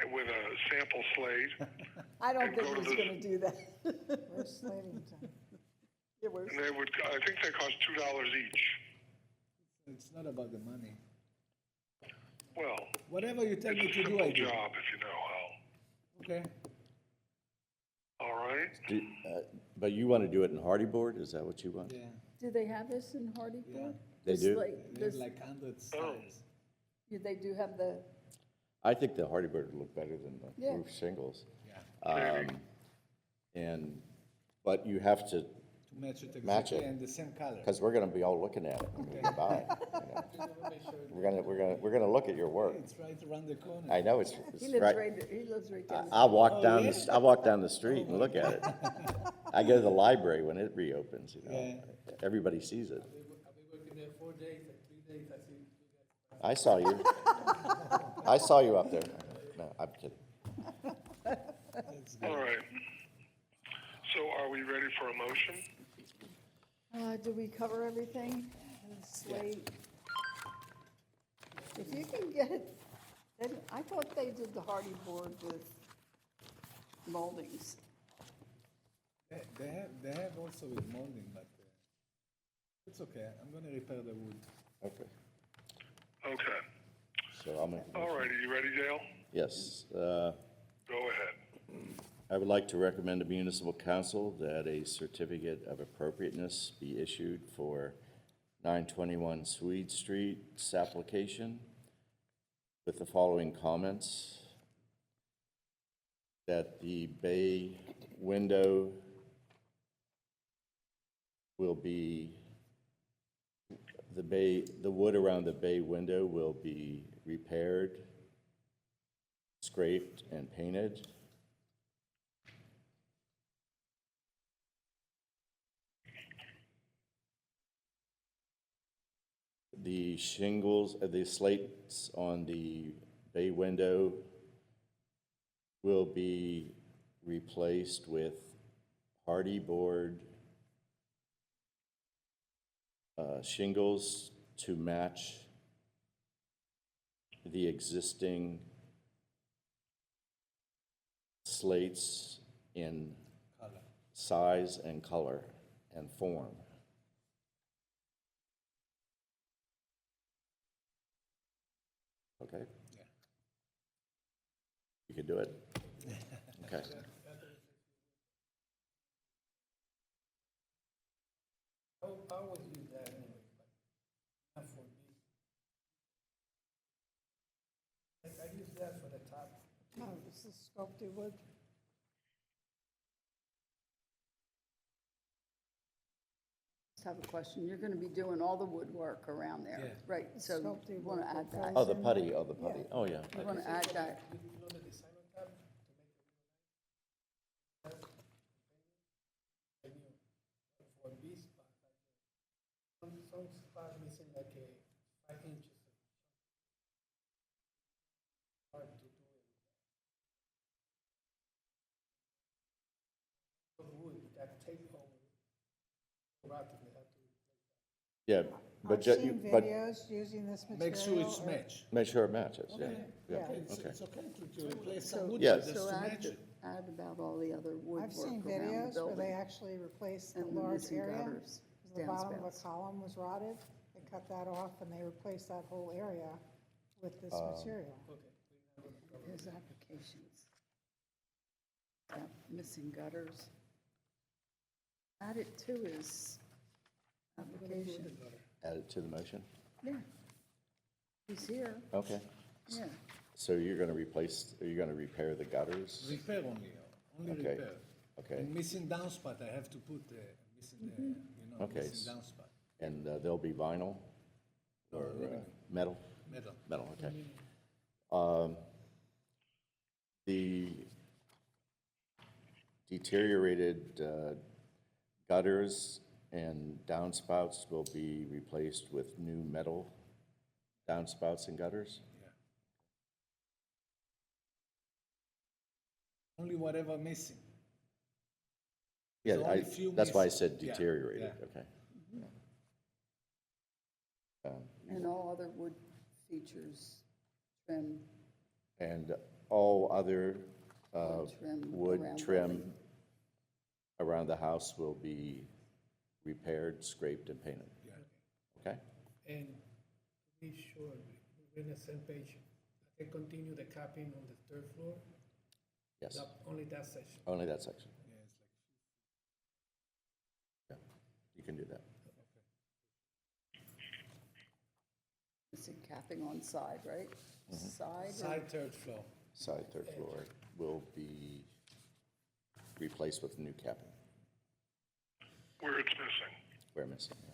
and with a sample slate, I don't And think go to he's the- gonna do that. Where's Slatington? Yeah, where's- and they would, I think they cost $2 each. It's not about the money. Well, Whatever you tell it's me a to do, simple I do. job if you know how. Okay. All right? But you want to do it in hardy board? Is that what you want? Yeah. Do they have this in Hardy Board? They This do? slate- There's this- like 100 Oh. styles. Yeah, they do have the, I think the hardy board would look better than the Yeah. roof shingles. Yeah. But you have to, To match it Match exactly it. and the same color. because we're going to be all looking at it when we buy it. We're gonna look at your work. It's right around the corner. I know it's he lives right. right, he lives right down. I'll walk down the street and look at it. I go to the library when it reopens, you know. Yeah. Everybody sees it. I've been working there 4 days, and 3 days I see you guys. I saw you. I saw you up there. No, I'm kidding. All right. So are we ready for a motion? Did we cover everything? The slate? If you can get it, then, I thought they did the Hardy Board with moldings. They have also with molding, but it's okay. I'm gonna repair the wood. Okay. Okay. So I'll make. All right, are you ready, Dale? Yes. Go ahead. I would like to recommend to municipal council that a certificate of appropriateness be issued for 921 Swede Street's application with the following comments. That the bay window will be, the wood around the bay window will be repaired, scraped, and painted. The shingles, the slates on the bay window will be replaced with hardy board shingles to match the existing slates in Color. size and color and form. Okay? Yeah. You could do it? Okay. I always use that anyway, but not for this. I use that for the top. No, this is sculpted wood. Just have a question. You're gonna be doing all the woodwork around there, Yeah. right? So you Sculpted wanna wood add that that? Oh, the putty, oh, yeah. You wanna add that? You know the design on top to make it real nice? And for this spot, like, some spot missing like a 5 inches. Hard to do it. Of wood, that tape over, rotten, they have to. Yeah, but, I've ju- seen but videos using this material. Make sure it's or- match. make sure it matches, yeah. Yeah. It's Okay. okay to replace some So, wood, Yeah. just so to add, match it. add about all the other woodwork I've seen around the videos where they building actually replace the and the large missing area. gutters. The bottom of a Downspouts. column was rotted. They cut that off and they replaced that whole area with this material. There's applications. Missing gutters. Added to his application. Add it to the motion? Yeah. He's here, Okay. yeah. So you're gonna replace, are you gonna repair the gutters? Repair only, only Okay. repair. Okay, And missing downspout, I have to put, missing, you know, Okay. missing downspout, and they'll be vinyl or metal? metal. Metal, okay. The deteriorated gutters and downspouts will be replaced with new metal downspouts and gutters? Only whatever missing. Yeah, There's only few that's why I missing. said Yeah, deteriorated, yeah. okay. And all other wood features, trim, And all other wood around trim building. around the house will be repaired, scraped, and painted? Okay? And to be sure, we're in the same page. I can continue the capping on the third floor, Yes, only that section. only that section. Yeah, you can do that. Missing capping on side, right? Side or Side third floor. Side third floor will be replaced with new capping. Where it's missing. We're missing, yeah.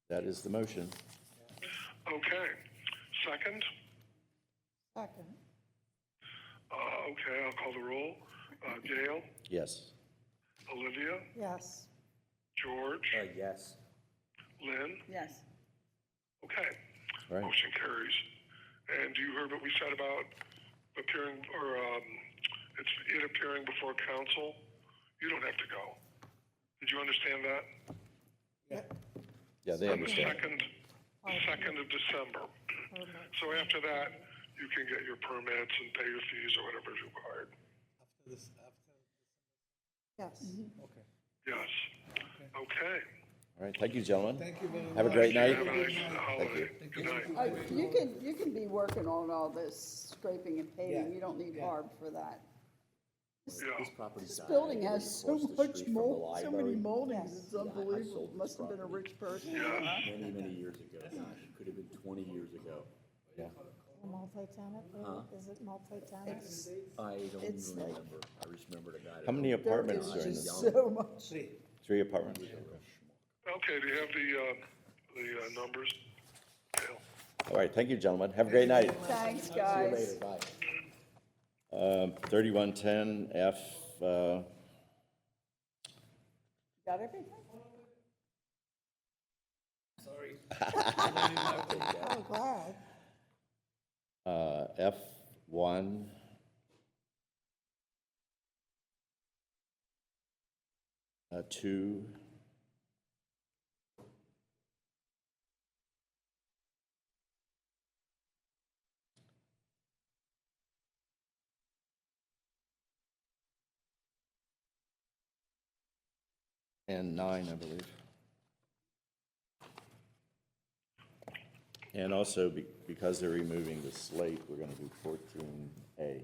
That is the motion. Okay. Second? Second, Okay, I'll call the roll. Dale, Yes. Olivia, yes. George, Yes. Lynn. yes. Okay. Right. Motion carries. And you heard what we said about appearing, or it appearing before council? You don't have to go. Did you understand that? Yeah, they On the understand. second of December. So after that, you can get your permits and pay your fees or whatever is required. After this, after, Yes. okay. Yes. Okay. All right, thank you, gentlemen. Thank you very much. Have a great night. Have a nice holiday. Good night. You can be working on all this scraping and painting, Yeah, you don't need yeah. HARB for that. Yeah. This property's This got building across has so the much street from the mold, so many library. moldings, Yes. it's Yeah, I unbelievable. sold this Must have been a property. rich person. Many, many years ago. Gosh, it could have been 20 years ago. Yeah. Multi-tenant, is it multi-tenant? I don't It's even like- remember. I just remember the guy. that How many owned it. There apartments is are in just this? so much. 3 apartments? Okay, do you have the numbers? Dale? All right, thank you, gentlemen. Have a great night. Thanks, See you guys. later, bye. 3110F, Got everything? Oh, glad. F1, two, and 9, I believe. And also, because they're removing the slate, we're gonna do 14A.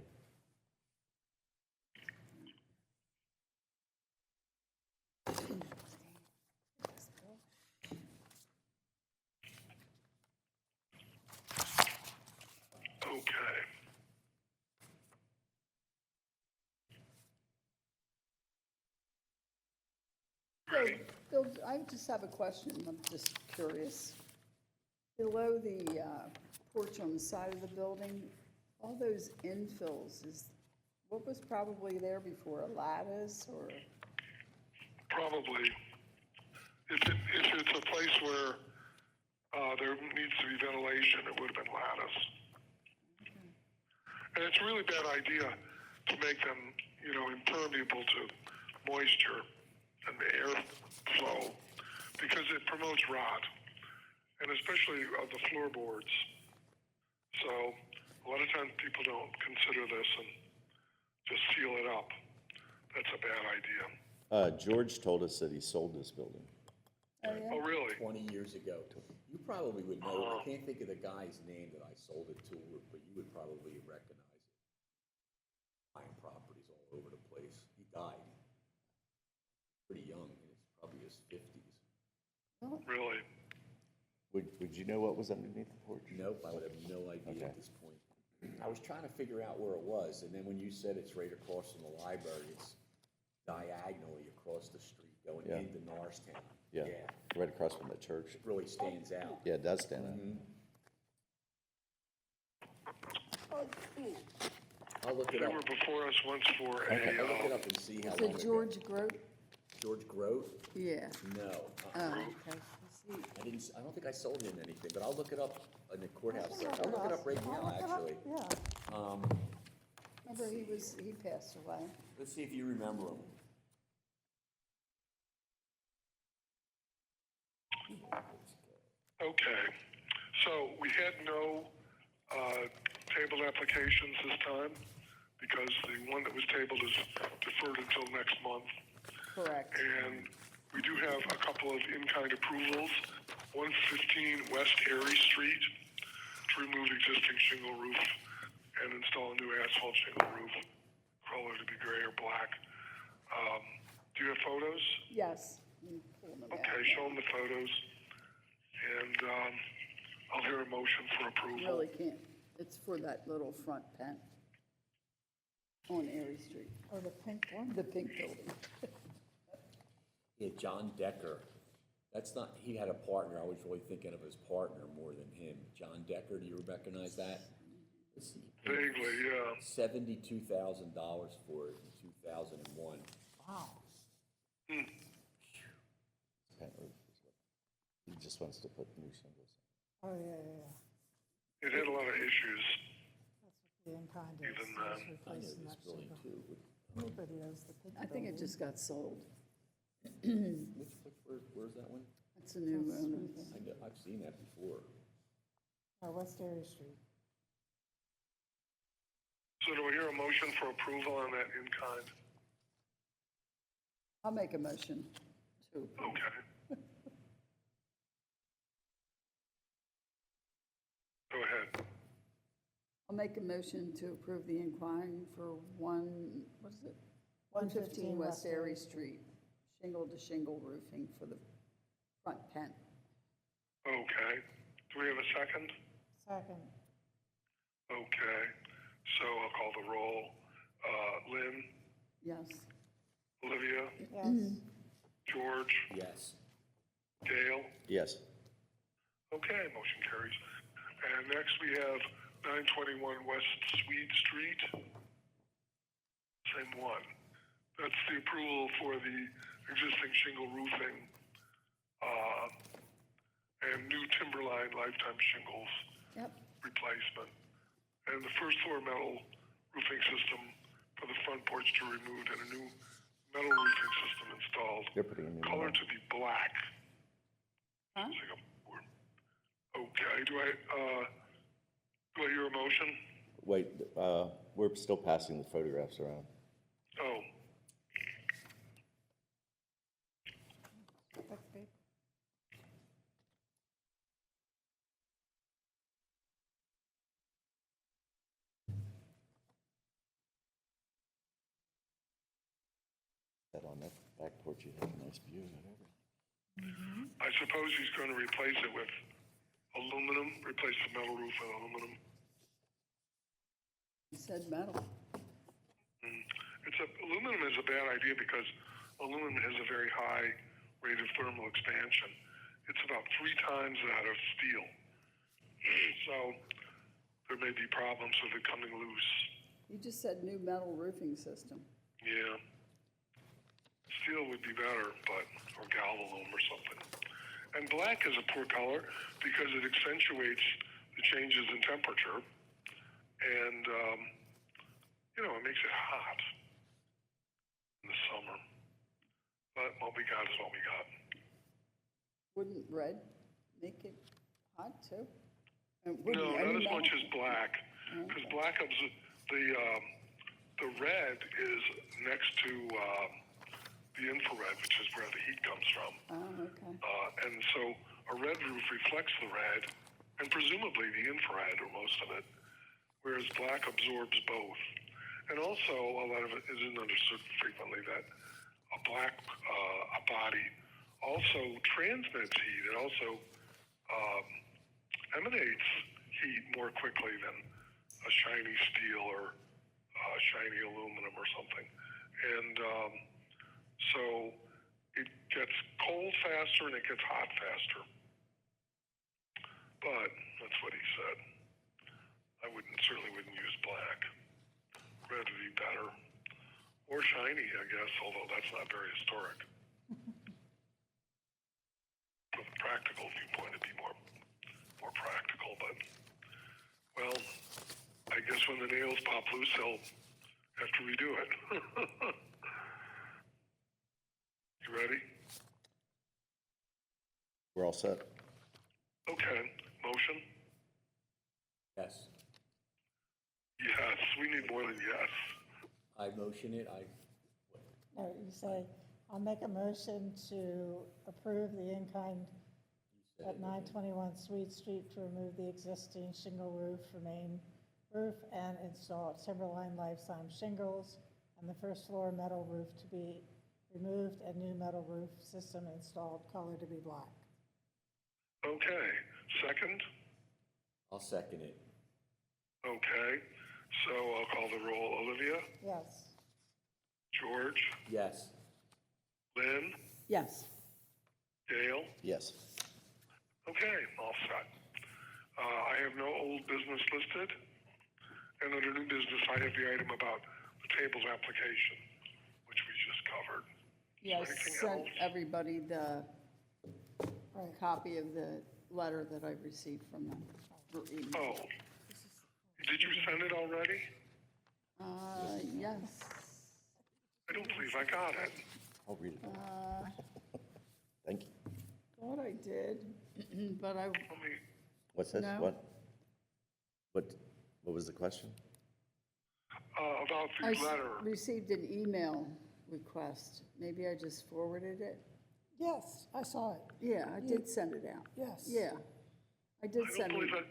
Okay. Ready? Bill, I just have a question, I'm just curious. Below the porch on the side of the building, all those infills, what was probably there before, a lattice or? Probably. If it's a place where there needs to be ventilation, it would have been lattice. And it's a really bad idea to make them, impermeable to moisture and the airflow because it promotes rot, and especially of the floorboards. So A lot of times people don't consider this and just seal it up. That's a bad idea. George told us that he sold this building. Oh, really? 20 years ago. You probably would know, I can't think of the guy's name that I sold it to, but you would probably recognize it. Buying properties all over the place. He died pretty young, in his probably his 50s. Really? Would you know what was underneath the porch? Nope, I would have no idea Okay. at this point. I was trying to figure out where it was, and then when you said it's right across from the library, it's diagonally across the street going Yeah. into Norristown. Yeah, right across from the church. It really stands out. Yeah, it does stand out. I'll look it They up. were before us once for I'll look it a, up and see how Is long it ago. George Grote? George Grote? Yeah. No. Oh, okay. I don't think I sold him anything, but I'll look it up in the courthouse. I'll look it up right now, actually. Yeah, Remember, he passed away. Let's see if you remember him. okay. So we had no tabled applications this time because the one that was tabled is deferred until next month. Correct. And we do have a couple of in-kind approvals. 115 West Airy Street to remove existing shingle roof and install a new asphalt shingle roof, color to be gray or black. Do you have photos? Yes. Let me pull them out. Okay, show them the photos. And I'll hear a motion for approval. Really can't. It's for that little front pen on Airy Street, or the pink one. the pink building. Yeah, John Decker. That's not, he had a partner. I was really thinking of his partner more than him. John Decker, do you recognize that? Let's see. Vaguely, yeah. $72,000 for it in 2001. Wow. Pent roof is what- He just wants to put new shingles. Oh, yeah. It had a lot of issues. That's what the in-kind is. Even, It's I know replacing this that building shingle. too. Everybody knows the pink I think it building. just got sold. Where's that one? It's a new That's owner. Swede St. I've seen that before. West Airy Street. So do I hear a motion for approval on that in-kind? I'll make a motion to approve. Okay. Go ahead. I'll make a motion to approve the inquiry for 115 West Airy Street, shingle to shingle roofing for the front pen. Okay. Do we have a second? Second. Okay. So I'll call the roll. Lynn, Yes. Olivia, Yes. George, Yes. Gail. Yes. Okay, motion carries. And next we have 921 West Swede Street. Same one. That's the approval for the existing shingle roofing and new timberline lifetime shingles Yep. replacement. And the first floor metal roofing system for the front porch to be removed and a new metal roofing system installed. They're putting a new Color metal. to be black. Huh? Okay, do I hear a motion? Wait, we're still passing the photographs around. Oh, That's big. That on that back porch, you have a nice view of everything. I suppose he's going to replace it with aluminum, replace the metal roof with aluminum. He said metal. Aluminum is a bad idea because aluminum has a very high rate of thermal expansion. It's about 3 times that of steel. So there may be problems with it coming loose. You just said new metal roofing system. Yeah. Steel would be better, or galvalume or something. And black is a poor color because it accentuates the changes in temperature. And, it makes it hot in the summer. But what we got is what we got. Wouldn't red make it hot too? And No, wouldn't not any as much metal- as black. Because black the red is next to the infrared, which is where the heat comes from. Oh, okay. And so a red roof reflects the red, and presumably the infrared, or most of it, whereas black absorbs both. And also, a lot of it isn't understood frequently that a black a body also transmits heat. It also emanates heat more quickly than a shiny steel or shiny aluminum or something. And so it gets cold faster and it gets hot faster. But that's what he said. I certainly wouldn't use black. Red would be better. Or shiny, I guess, although that's not very historic. From a practical viewpoint, it'd be more practical, but, well, I guess when the nails pop loose, they'll have to redo it. You ready? We're all set. Okay, motion? Yes, Yes, we need more than yes. I motion it, No, you say, I'll make a motion to approve the in-kind at 921 Swede Street to remove the existing shingle roof for main roof and install timberline lifetime shingles, and the first floor metal roof to be removed and new metal roof system installed, color to be black. Okay, second? I'll second it. Okay, so I'll call the roll. Olivia? Yes. George? Yes. Lynn? Yes. Gail? Yes. Okay, all set. I have no old business listed, and under new business, I have the item about the table's application, which we just covered. Yeah, I Anything sent else? everybody the copy of the letter that I received from them. through email. Oh, did you send it already? Yes. I don't believe I got it. I'll read it. Thank you. Thought I did, but I, Let me, What's this? No. What was the question? about I the letter. received an email request. Maybe I just forwarded it. Yes, I saw it. Yeah, I did send it out. Yes. Yeah, I did I don't send believe it.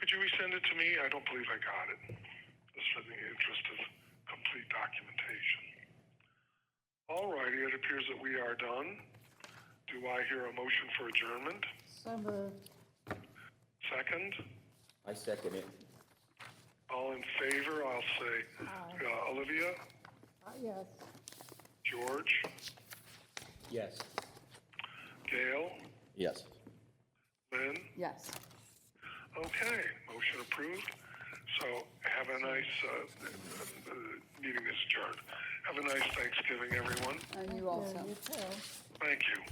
could you resend it to me? I don't believe I got it. Just for the interest of complete documentation. All righty, it appears that we are done. Do I hear a motion for adjournment? So moved. Second? I second it. All in favor, I'll say Olivia, Yes. George, Yes. Gail, Yes. Lynn. Yes. Okay, motion approved. So have a nice, meeting is adjourned. Have a nice Thanksgiving, everyone. And you also. You too. Thank you.